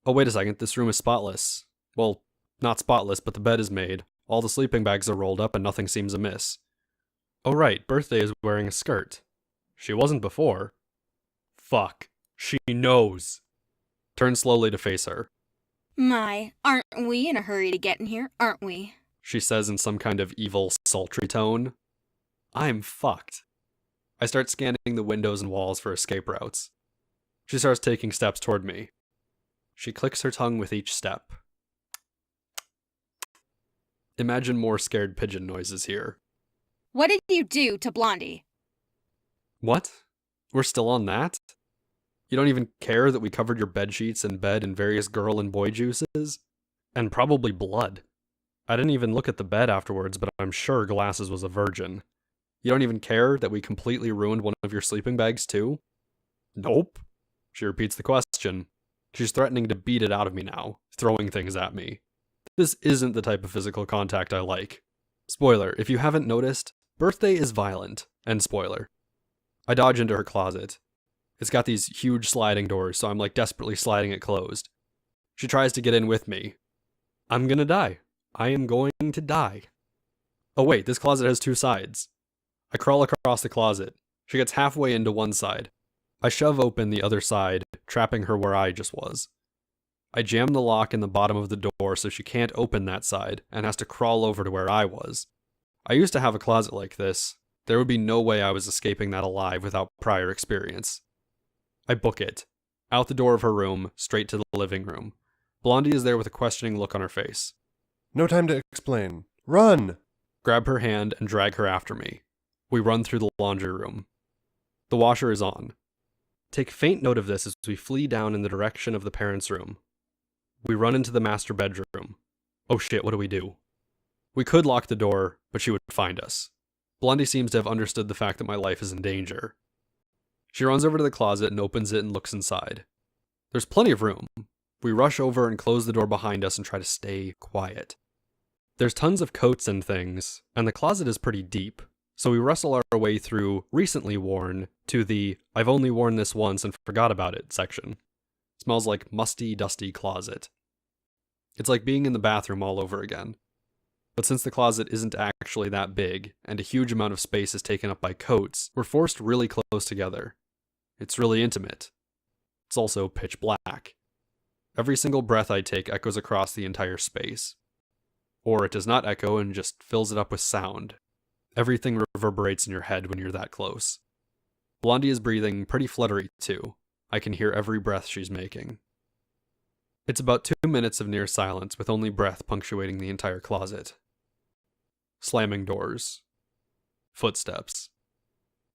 Oh wait a second, this room is spotless. Well, not spotless, but the bed is made. All the sleeping bags are rolled up and nothing seems amiss. Oh right, Birthday is wearing a skirt. She wasn't before. Fuck. She knows. Turn slowly to face her. My, aren't we in a hurry to get in here, aren't we? she says in some kind of evil, sultry tone. I'm fucked. I start scanning the windows and walls for escape routes. She starts taking steps toward me. She clicks her tongue with each step. Imagine more scared pigeon noises here. What did you do to Blondie? What? We're still on that? You don't even care that we covered your bedsheets and bed in various girl and boy juices? And probably blood. I didn't even look at the bed afterwards, but I'm sure Glasses was a virgin. You don't even care that we completely ruined one of your sleeping bags too? Nope. She repeats the question. She's threatening to beat it out of me now, throwing things at me. This isn't the type of physical contact I like. Spoiler, if you haven't noticed, Birthday is violent. And spoiler. I dodge into her closet. It's got these huge sliding doors, so I'm like desperately sliding it closed. She tries to get in with me. I'm gonna die. I am going to die. Oh wait, this closet has two sides. I crawl across the closet. She gets halfway into one side. I shove open the other side, trapping her where I just was. I jam the lock in the bottom of the door so she can't open that side and has to crawl over to where I was. I used to have a closet like this. There would be no way I was escaping that alive without prior experience. I book it. Out the door of her room, straight to the living room. Blondie is there with a questioning look on her face. No time to explain. Run! Grab her hand and drag her after me. We run through the laundry room. The washer is on. Take faint note of this as we flee down in the direction of the parents' room. We run into the master bedroom. Oh shit, what do we do? We could lock the door, but she would find us. Blondie seems to have understood the fact that my life is in danger. She runs over to the closet and opens it and looks inside. There's plenty of room. We rush over and close the door behind us and try to stay quiet. There's tons of coats and things, and the closet is pretty deep, so we wrestle our way through recently worn to the I've only worn this once and forgot about it section. It smells like musty, dusty closet. It's like being in the bathroom all over again. But since the closet isn't actually that big, and a huge amount of space is taken up by coats, we're forced really close together. It's really intimate. It's also pitch black. Every single breath I take echoes across the entire space. Or it does not echo and just fills it up with sound. Everything reverberates in your head when you're that close. Blondie is breathing pretty fluttery too. I can hear every breath she's making. It's about 2 minutes of near silence with only breath punctuating the entire closet. Slamming doors. Footsteps.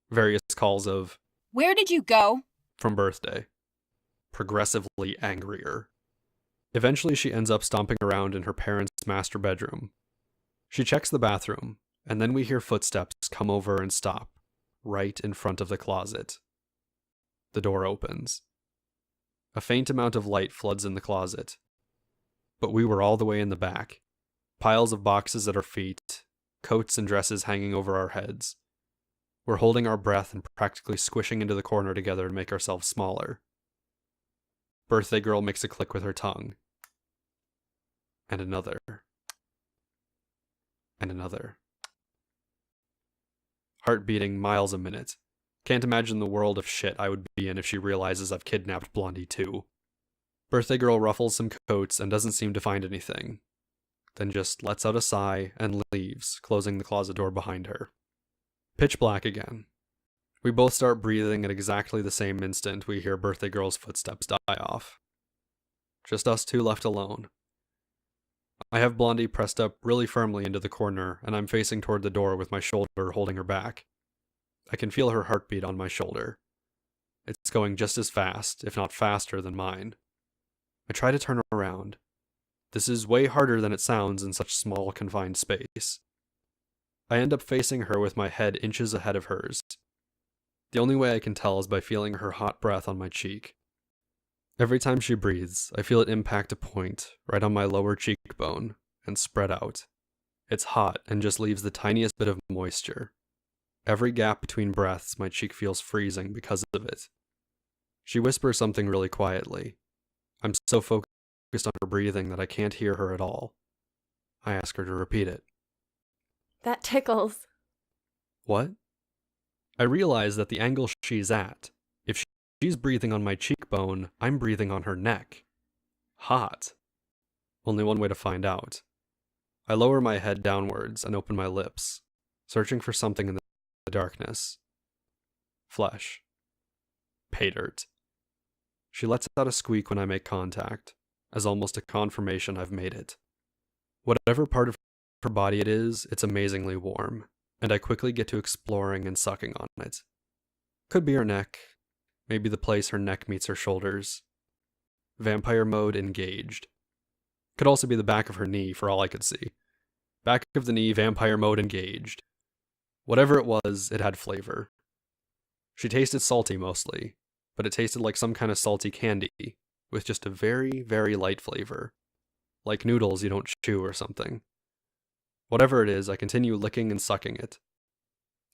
Various calls of, Where did you go? from Birthday. Progressively angrier. Eventually she ends up stomping around in her parents' master bedroom. She checks the bathroom, and then we hear footsteps come over and stop, right in front of the closet. The door opens. A faint amount of light floods in the closet. But we were all the way in the back. Piles of boxes at our feet, coats and dresses hanging over our heads. We're holding our breath and practically squishing into the corner together to make ourselves smaller. Birthday Girl makes a click with her tongue. And another. And another. Heart beating miles a minute. Can't imagine the world of shit I would be in if she realizes I've kidnapped Blondie too. Birthday Girl ruffles some coats and doesn't seem to find anything. Then just lets out a sigh and leaves, closing the closet door behind her. Pitch black again. We both start breathing at exactly the same instant we hear Birthday Girl's footsteps die off. Just us two left alone. I have Blondie pressed up really firmly into the corner, and I'm facing toward the door with my shoulder holding her back. I can feel her heartbeat on my shoulder. It's going just as fast, if not faster, than mine. I try to turn around. This is way harder than it sounds in such small, confined space. I end up facing her with my head inches ahead of hers. The only way I can tell is by feeling her hot breath on my cheek. Every time she breathes, I feel it impact a point right on my lower cheekbone and spread out. It's hot and just leaves the tiniest bit of moisture. Every gap between breaths, my cheek feels freezing because of it. She whispers something really quietly. I'm so focused on her breathing that I can't hear her at all. I ask her to repeat it. That tickles. What? I realize that the angle she's at, if she's breathing on my cheekbone, I'm breathing on her neck. Hot. Only one way to find out. I lower my head downwards and open my lips, searching for something in the darkness. Flesh. Pay dirt. She lets out a squeak when I make contact, as almost a confirmation I've made it. Whatever part of her body it is, it's amazingly warm, and I quickly get to exploring and sucking on it. Could be her neck, maybe the place her neck meets her shoulders. Vampire mode engaged. Could also be the back of her knee for all I could see. Back of the knee, vampire mode engaged. Whatever it was, it had flavor. She tasted salty mostly, but it tasted like some kind of salty candy, with just a very, very light flavor. Like noodles you don't chew or something. Whatever it is, I continue licking and sucking it.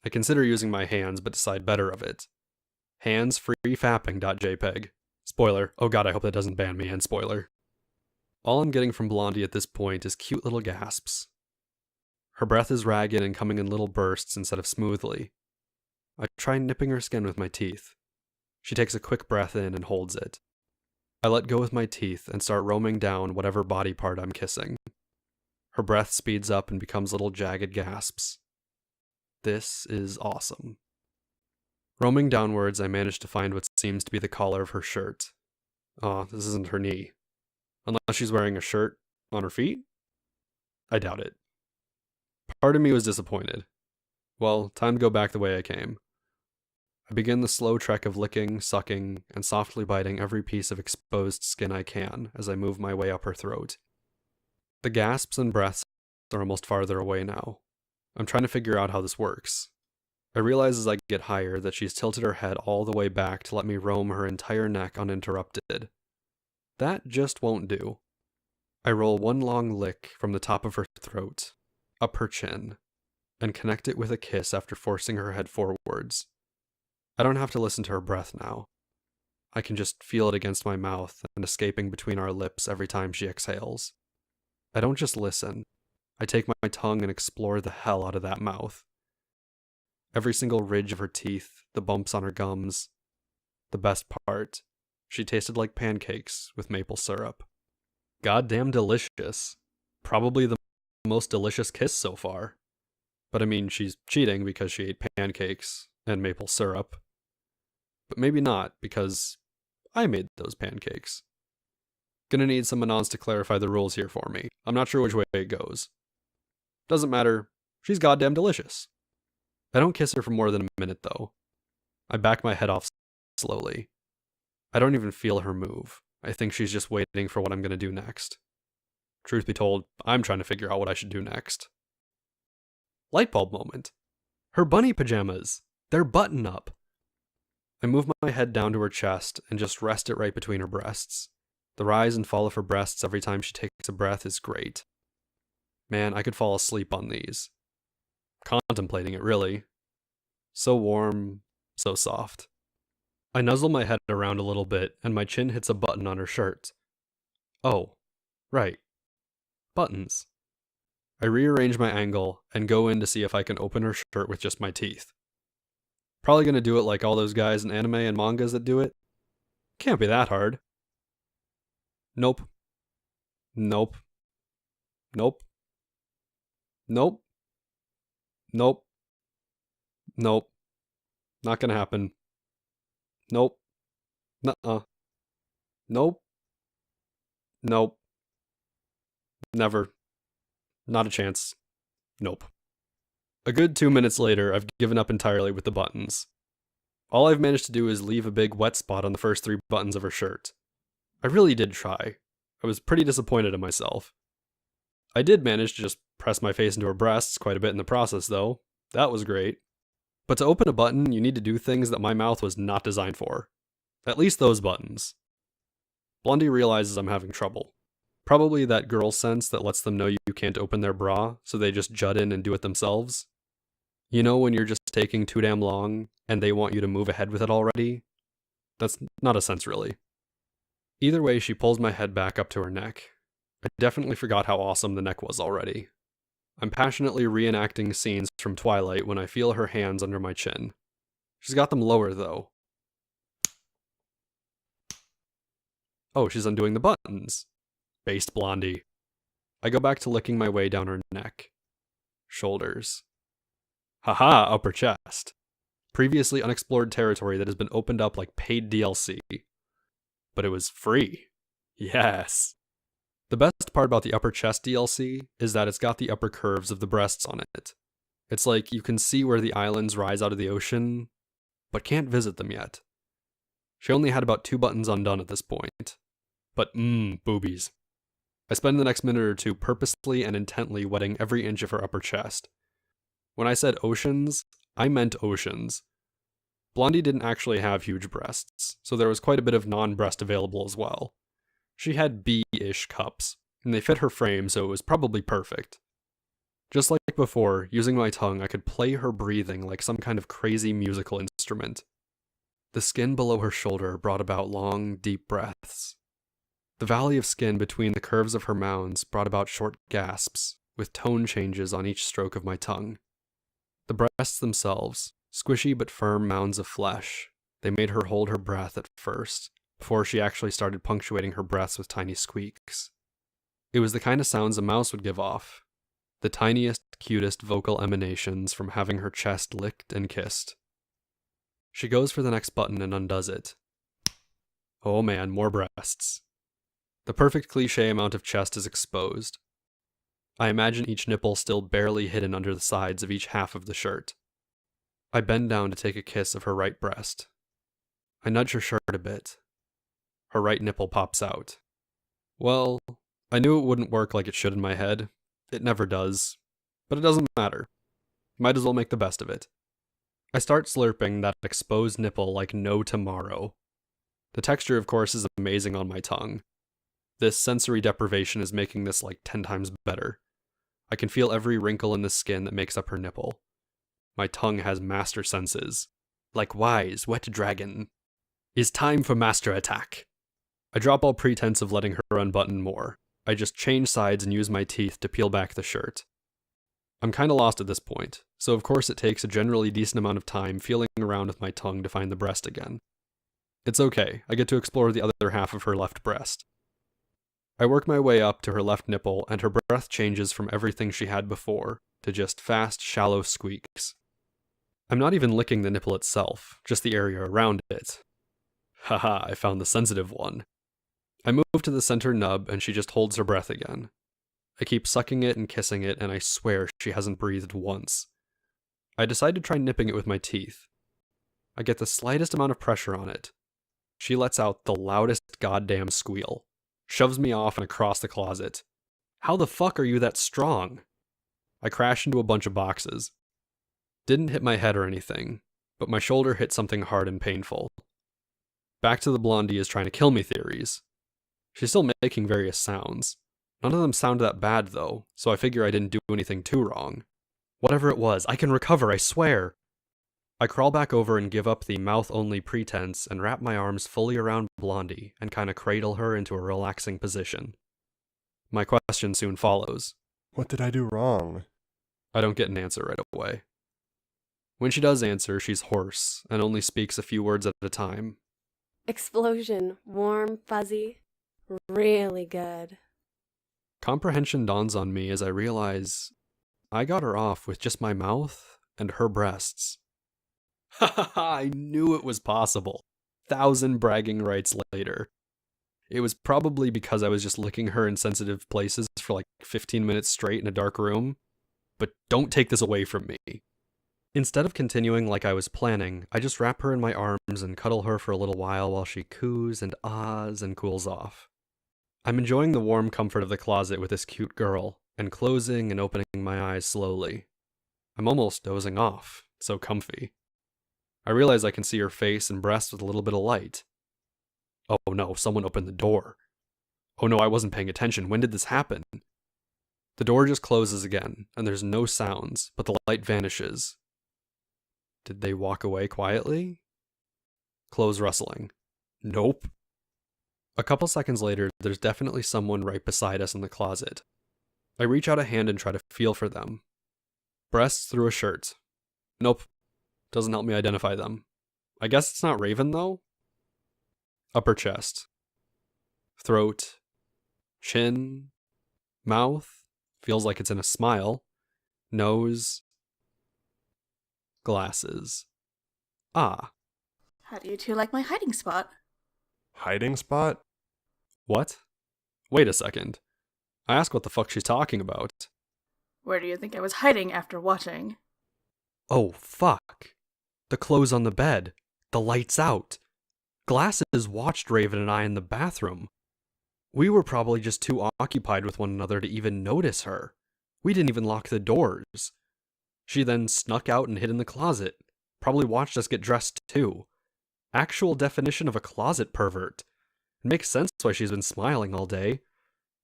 I consider using my hands, but decide better of it. Hands free fapping.jpg. Spoiler. Oh god, I hope that doesn't ban me, and spoiler. All I'm getting from Blondie at this point is cute little gasps. Her breath is ragged and coming in little bursts instead of smoothly. I try nipping her skin with my teeth. She takes a quick breath in and holds it. I let go with my teeth and start roaming down whatever body part I'm kissing. Her breath speeds up and becomes little jagged gasps. This is awesome. Roaming downwards, I manage to find what seems to be the collar of her shirt. This isn't her knee. Unless she's wearing a shirt on her feet? I doubt it. Part of me was disappointed. Well, time to go back the way I came. I begin the slow trek of licking, sucking, and softly biting every piece of exposed skin I can as I move my way up her throat. The gasps and breaths are almost farther away now. I'm trying to figure out how this works. I realize as I get higher that she's tilted her head all the way back to let me roam her entire neck uninterrupted. That just won't do. I roll one long lick from the top of her throat, up her chin, and connect it with a kiss after forcing her head forwards. I don't have to listen to her breath now. I can just feel it against my mouth and escaping between our lips every time she exhales. I don't just listen. I take my tongue and explore the hell out of that mouth. Every single ridge of her teeth, the bumps on her gums. The best part, she tasted like pancakes with maple syrup. Goddamn delicious. Probably the most delicious kiss so far. But I mean, she's cheating because she ate pancakes and maple syrup. But maybe not, because I made those pancakes. Gonna need some anons to clarify the rules here for me. I'm not sure which way it goes. Doesn't matter. She's goddamn delicious. I don't kiss her for more than a minute, though. I back my head off slowly. I don't even feel her move. I think she's just waiting for what I'm gonna do next. Truth be told, I'm trying to figure out what I should do next. Lightbulb moment. Her bunny pajamas. They're button up. I move my head down to her chest and just rest it right between her breasts. The rise and fall of her breasts every time she takes a breath is great. Man, I could fall asleep on these. Contemplating it, really. So warm, so soft. I nuzzle my head around a little bit, and my chin hits a button on her shirt. Oh, right. Buttons. I rearrange my angle and go in to see if I can open her shirt with just my teeth. Probably gonna do it like all those guys in anime and mangas that do it. Can't be that hard. Nope. Nope. Nope. Nope. Nope. Nope. Not gonna happen. Nope. Nuh-uh. Nope. Nope. Never. Not a chance. Nope. A good 2 minutes later, I've given up entirely with the buttons. All I've managed to do is leave a big wet spot on the first 3 buttons of her shirt. I really did try. I was pretty disappointed in myself. I did manage to just press my face into her breasts quite a bit in the process, though. That was great. But to open a button, you need to do things that my mouth was not designed for. At least those buttons. Blondie realizes I'm having trouble. Probably that girl sense that lets them know you can't open their bra, so they just jut in and do it themselves. You know when you're just taking too damn long, and they want you to move ahead with it already? That's not a sense, really. Either way, she pulls my head back up to her neck. I definitely forgot how awesome the neck was already. I'm passionately reenacting scenes from Twilight when I feel her hands under my chin. She's got them lower, though. Oh, she's undoing the buttons. Based Blondie. I go back to licking my way down her neck. Shoulders. Haha, upper chest. Previously unexplored territory that has been opened up like paid DLC. But it was free. Yes. The best part about the upper chest DLC is that it's got the upper curves of the breasts on it. It's like you can see where the islands rise out of the ocean, but can't visit them yet. She only had about 2 buttons undone at this point. But boobies. I spend the next minute or two purposely and intently wetting every inch of her upper chest. When I said oceans, I meant oceans. Blondie didn't actually have huge breasts, so there was quite a bit of non-breast available as well. She had B-ish cups, and they fit her frame, so it was probably perfect. Just like before, using my tongue, I could play her breathing like some kind of crazy musical instrument. The skin below her shoulder brought about long, deep breaths. The valley of skin between the curves of her mounds brought about short gasps, with tone changes on each stroke of my tongue. The breasts themselves, squishy but firm mounds of flesh, they made her hold her breath at first, before she actually started punctuating her breaths with tiny squeaks. It was the kind of sounds a mouse would give off, the tiniest, cutest vocal emanations from having her chest licked and kissed. She goes for the next button and undoes it. Oh man, more breasts. The perfect cliché amount of chest is exposed. I imagine each nipple still barely hidden under the sides of each half of the shirt. I bend down to take a kiss of her right breast. I nudge her shirt a bit. Her right nipple pops out. Well, I knew it wouldn't work like it should in my head. It never does. But it doesn't matter. Might as well make the best of it. I start slurping that exposed nipple like no tomorrow. The texture, of course, is amazing on my tongue. This sensory deprivation is making this like 10 times better. I can feel every wrinkle in the skin that makes up her nipple. My tongue has master senses. Like wise, wet dragon. Is time for master attack. I drop all pretense of letting her unbutton more. I just change sides and use my teeth to peel back the shirt. I'm kinda lost at this point, so of course it takes a generally decent amount of time feeling around with my tongue to find the breast again. It's okay, I get to explore the other half of her left breast. I work my way up to her left nipple, and her breath changes from everything she had before to just fast, shallow squeaks. I'm not even licking the nipple itself, just the area around it. Haha, I found the sensitive one. I move to the center nub, and she just holds her breath again. I keep sucking it and kissing it, and I swear she hasn't breathed once. I decide to try nipping it with my teeth. I get the slightest amount of pressure on it. She lets out the loudest goddamn squeal. Shoves me off and across the closet. How the fuck are you that strong? I crash into a bunch of boxes. Didn't hit my head or anything, but my shoulder hit something hard and painful. Back to the Blondie is trying to kill me theories. She's still making various sounds. None of them sound that bad though, so I figure I didn't do anything too wrong. Whatever it was, I can recover, I swear! I crawl back over and give up the mouth-only pretense and wrap my arms fully around Blondie and kinda cradle her into a relaxing position. My question soon follows. What did I do wrong? I don't get an answer right away. When she does answer, she's hoarse and only speaks a few words at a time. Explosion. Warm, fuzzy. Really good. Comprehension dawns on me as I realize I got her off with just my mouth and her breasts. Ha ha ha, I knew it was possible. 1,000 bragging rights later. It was probably because I was just licking her in sensitive places for like 15 minutes straight in a dark room. But don't take this away from me. Instead of continuing like I was planning, I just wrap her in my arms and cuddle her for a little while she coos and ahs and cools off. I'm enjoying the warm comfort of the closet with this cute girl, and closing and opening my eyes slowly. I'm almost dozing off, so comfy. I realize I can see her face and breast with a little bit of light. Oh no, someone opened the door. Oh no, I wasn't paying attention. When did this happen? The door just closes again, and there's no sounds, but the light vanishes. Did they walk away quietly? Clothes rustling. Nope. A couple seconds later, there's definitely someone right beside us in the closet. I reach out a hand and try to feel for them. Breasts through a shirt. Nope. Doesn't help me identify them. I guess it's not Raven, though? Upper chest. Throat. Chin. Mouth feels like it's in a smile. Nose. Glasses. Ah. How do you two like my hiding spot? Hiding spot? What? Wait a second. I asked what the fuck she's talking about. Where do you think I was hiding after watching? Oh, fuck. The clothes on the bed. The lights out. Glasses watched Raven and I in the bathroom. We were probably just too occupied with one another to even notice her. We didn't even lock the doors. She then snuck out and hid in the closet. Probably watched us get dressed too. Actual definition of a closet pervert. It makes sense why she's been smiling all day.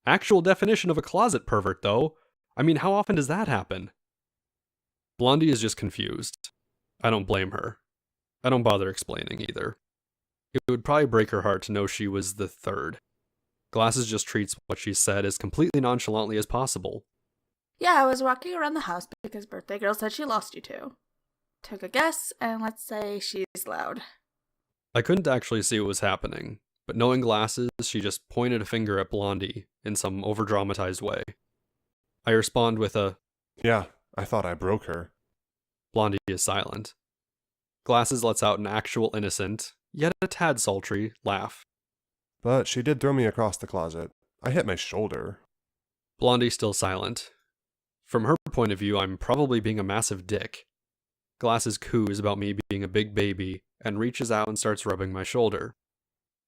Actual definition of a closet pervert, though. I mean, how often does that happen? Blondie is just confused. I don't blame her. I don't bother explaining either. It would probably break her heart to know she was the third. Glasses just treats what she said as completely nonchalantly as possible. Yeah, I was walking around the house because birthday girl said she lost you two. Took a guess, and let's say she's loud. I couldn't actually see what was happening, but knowing Glasses, she just pointed a finger at Blondie in some overdramatized way. I respond with a, Yeah, I thought I broke her. Blondie is silent. Glasses lets out an actual innocent, yet a tad sultry, laugh. But she did throw me across the closet. I hit my shoulder. Blondie still silent. From her point of view, I'm probably being a massive dick. Glasses coos about me being a big baby and reaches out and starts rubbing my shoulder.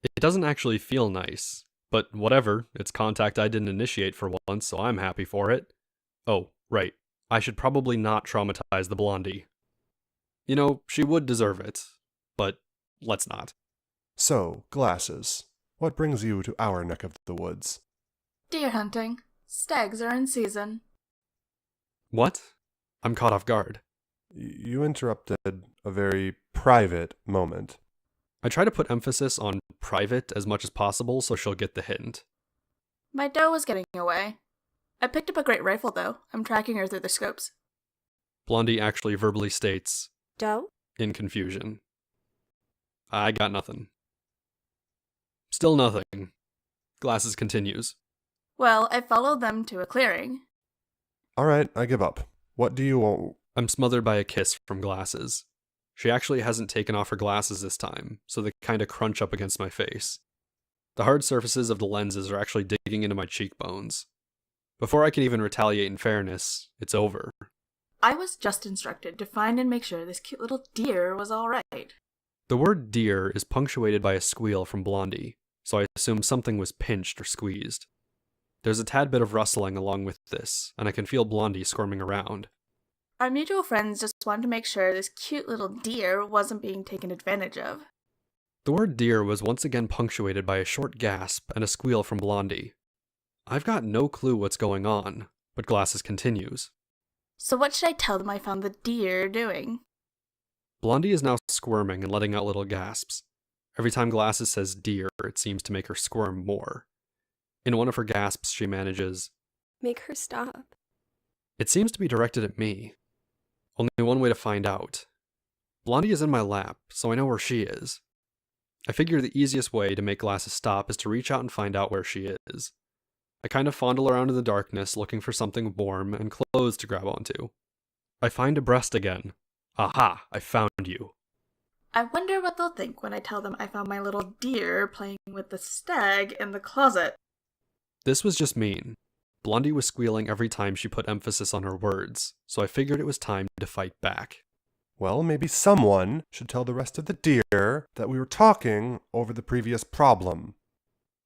It doesn't actually feel nice, but whatever, it's contact I didn't initiate for once, so I'm happy for it. Oh, right, I should probably not traumatize the Blondie. You know, she would deserve it, but let's not. So, Glasses, what brings you to our neck of the woods? Deer hunting. Stags are in season. What? I'm caught off guard. You interrupted a very private moment. I try to put emphasis on private as much as possible so she'll get the hint. My doe was getting away. I picked up a great rifle, though. I'm tracking her through the scopes. Blondie actually verbally states, Doe? in confusion. I got nothing. Still nothing. Glasses continues. Well, I followed them to a clearing. All right, I give up. What do you want? I'm smothered by a kiss from Glasses. She actually hasn't taken off her glasses this time, so they kinda crunch up against my face. The hard surfaces of the lenses are actually digging into my cheekbones. Before I can even retaliate in fairness, it's over. I was just instructed to find and make sure this cute little deer was alright. The word deer is punctuated by a squeal from Blondie, so I assume something was pinched or squeezed. There's a tad bit of rustling along with this, and I can feel Blondie squirming around. Our mutual friends just wanted to make sure this cute little deer wasn't being taken advantage of. The word deer was once again punctuated by a short gasp and a squeal from Blondie. I've got no clue what's going on, but Glasses continues. So what should I tell them I found the deer doing? Blondie is now squirming and letting out little gasps. Every time Glasses says deer, it seems to make her squirm more. In one of her gasps, she manages, Make her stop. It seems to be directed at me. Only one way to find out. Blondie is in my lap, so I know where she is. I figure the easiest way to make Glasses stop is to reach out and find out where she is. I kind of fondle around in the darkness looking for something warm and clothes to grab onto. I find a breast again. Aha, I found you. I wonder what they'll think when I tell them I found my little deer playing with the stag in the closet. This was just mean. Blondie was squealing every time she put emphasis on her words, so I figured it was time to fight back. Well, maybe someone should tell the rest of the deer that we were talking over the previous problem.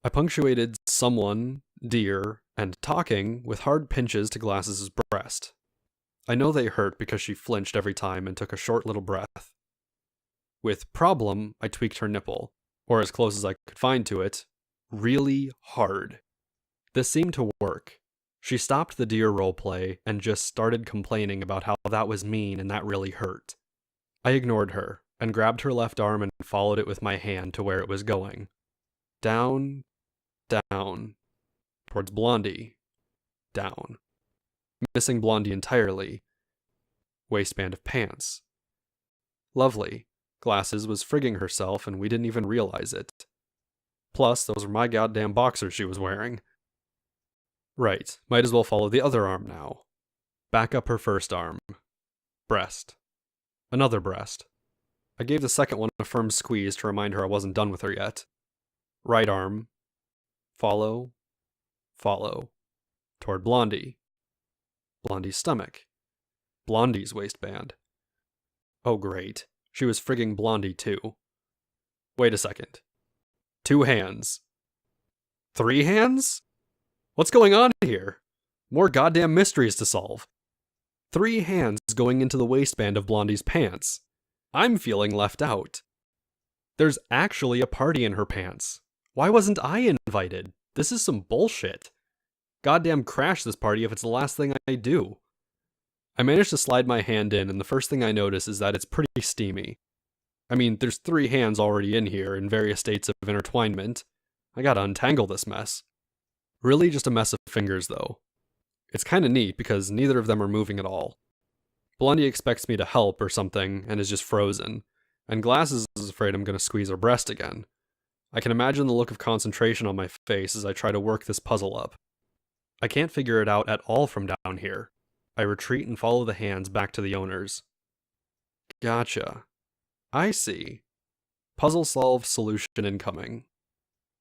I punctuated someone, deer, and talking with hard pinches to Glasses' breast. I know they hurt because she flinched every time and took a short little breath. With problem, I tweaked her nipple, or as close as I could find to it, really hard. This seemed to work. She stopped the deer roleplay and just started complaining about how that was mean and that really hurt. I ignored her and grabbed her left arm and followed it with my hand to where it was going. Down, down, towards Blondie, down. Missing Blondie entirely. Waistband of pants. Lovely. Glasses was frigging herself and we didn't even realize it. Plus, those were my goddamn boxers she was wearing. Right, might as well follow the other arm now. Back up her first arm. Breast. Another breast. I gave the second one a firm squeeze to remind her I wasn't done with her yet. Right arm. Follow. Follow. Toward Blondie. Blondie's stomach. Blondie's waistband. Oh great, she was frigging Blondie too. Wait a second. 2 hands. 3 hands? What's going on here? More goddamn mysteries to solve. 3 hands going into the waistband of Blondie's pants. I'm feeling left out. There's actually a party in her pants. Why wasn't I invited? This is some bullshit. Goddamn crash this party if it's the last thing I do. I managed to slide my hand in, and the first thing I notice is that it's pretty steamy. I mean, there's 3 hands already in here in various states of intertwinement. I gotta untangle this mess. Really just a mess of fingers, though. It's kinda neat because neither of them are moving at all. Blondie expects me to help or something and is just frozen, and Glasses is afraid I'm gonna squeeze her breast again. I can imagine the look of concentration on my face as I try to work this puzzle up. I can't figure it out at all from down here. I retreat and follow the hands back to the owners. Gotcha. I see. Puzzle solved, solution incoming.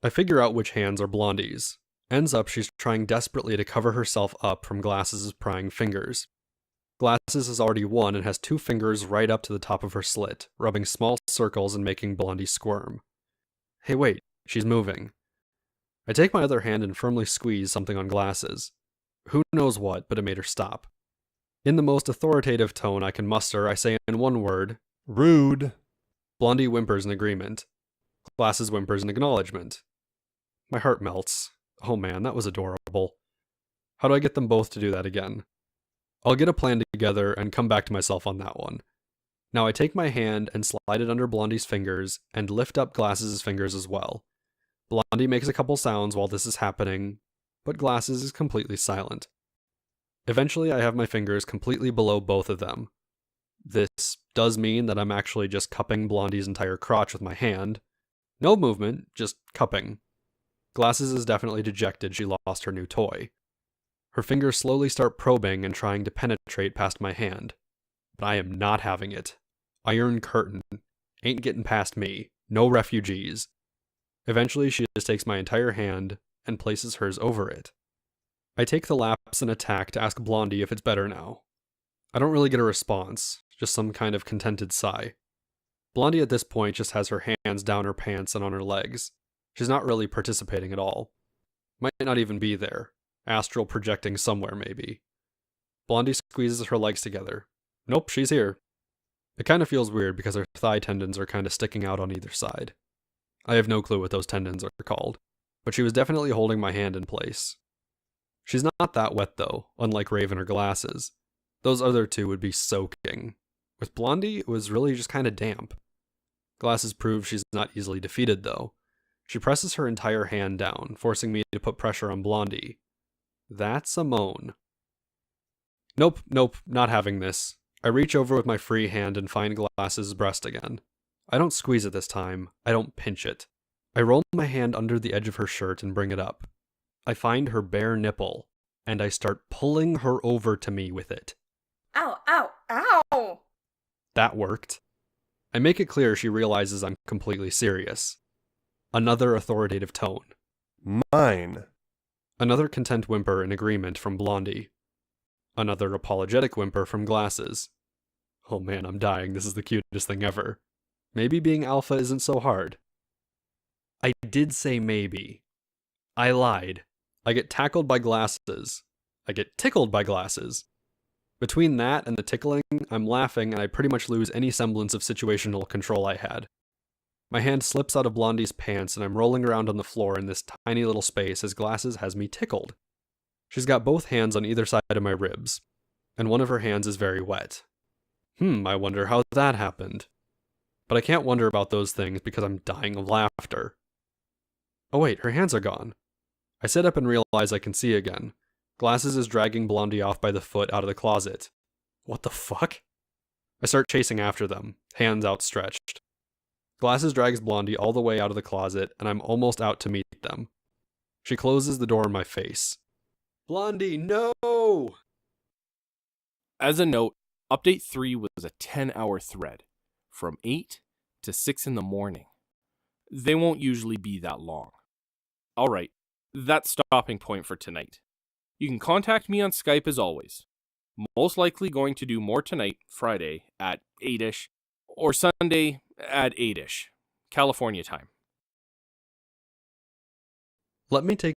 I figure out which hands are Blondie's. Ends up she's trying desperately to cover herself up from Glasses' prying fingers. Glasses has already won and has 2 fingers right up to the top of her slit, rubbing small circles and making Blondie squirm. Hey wait, she's moving. I take my other hand and firmly squeeze something on Glasses. Who knows what, but it made her stop. In the most authoritative tone I can muster, I say in one word, Rude. Blondie whimpers in agreement. Glasses whimpers in acknowledgement. My heart melts. Oh man, that was adorable. How do I get them both to do that again? I'll get a plan together and come back to myself on that one. Now I take my hand and slide it under Blondie's fingers and lift up Glasses' fingers as well. Blondie makes a couple sounds while this is happening, but Glasses is completely silent. Eventually I have my fingers completely below both of them. This does mean that I'm actually just cupping Blondie's entire crotch with my hand. No movement, just cupping. Glasses is definitely dejected she lost her new toy. Her fingers slowly start probing and trying to penetrate past my hand. But I am not having it. Iron curtain. Ain't getting past me. No refugees. Eventually she just takes my entire hand and places hers over it. I take the lapse and attack to ask Blondie if it's better now. I don't really get a response, just some kind of contented sigh. Blondie at this point just has her hands down her pants and on her legs. She's not really participating at all. Might not even be there. Astral projecting somewhere, maybe. Blondie squeezes her legs together. Nope, she's here. It kind of feels weird because her thigh tendons are kind of sticking out on either side. I have no clue what those tendons are called, but she was definitely holding my hand in place. She's not that wet though, unlike Raven or Glasses. Those other 2 would be soaking. With Blondie, it was really just kind of damp. Glasses proves she's not easily defeated though. She presses her entire hand down, forcing me to put pressure on Blondie. That's a moan. Nope, not having this. I reach over with my free hand and find Glasses' breast again. I don't squeeze it this time, I don't pinch it. I roll my hand under the edge of her shirt and bring it up. I find her bare nipple, and I start pulling her over to me with it. Ow, ow, ow! That worked. I make it clear she realizes I'm completely serious. Another authoritative tone. Mine. Another content whimper in agreement from Blondie. Another apologetic whimper from Glasses. Oh man, I'm dying, this is the cutest thing ever. Maybe being alpha isn't so hard. I did say maybe. I lied. I get tackled by Glasses. I get tickled by Glasses. Between that and the tickling, I'm laughing and I pretty much lose any semblance of situational control I had. My hand slips out of Blondie's pants and I'm rolling around on the floor in this tiny little space as Glasses has me tickled. She's got both hands on either side of my ribs, and one of her hands is very wet. I wonder how that happened. But I can't wonder about those things because I'm dying of laughter. Oh wait, her hands are gone. I sit up and realize I can see again. Glasses is dragging Blondie off by the foot out of the closet. What the fuck? I start chasing after them, hands outstretched. Glasses drags Blondie all the way out of the closet, and I'm almost out to meet them. She closes the door in my face. Blondie, no! As a note, update 3 was a 10-hour thread, from 8 to 6 in the morning. They won't usually be that long. Alright, that's stopping point for tonight. You can contact me on Skype as always. Most likely going to do more tonight, Friday, at 8ish, or Sunday at 8ish, California time. Let me take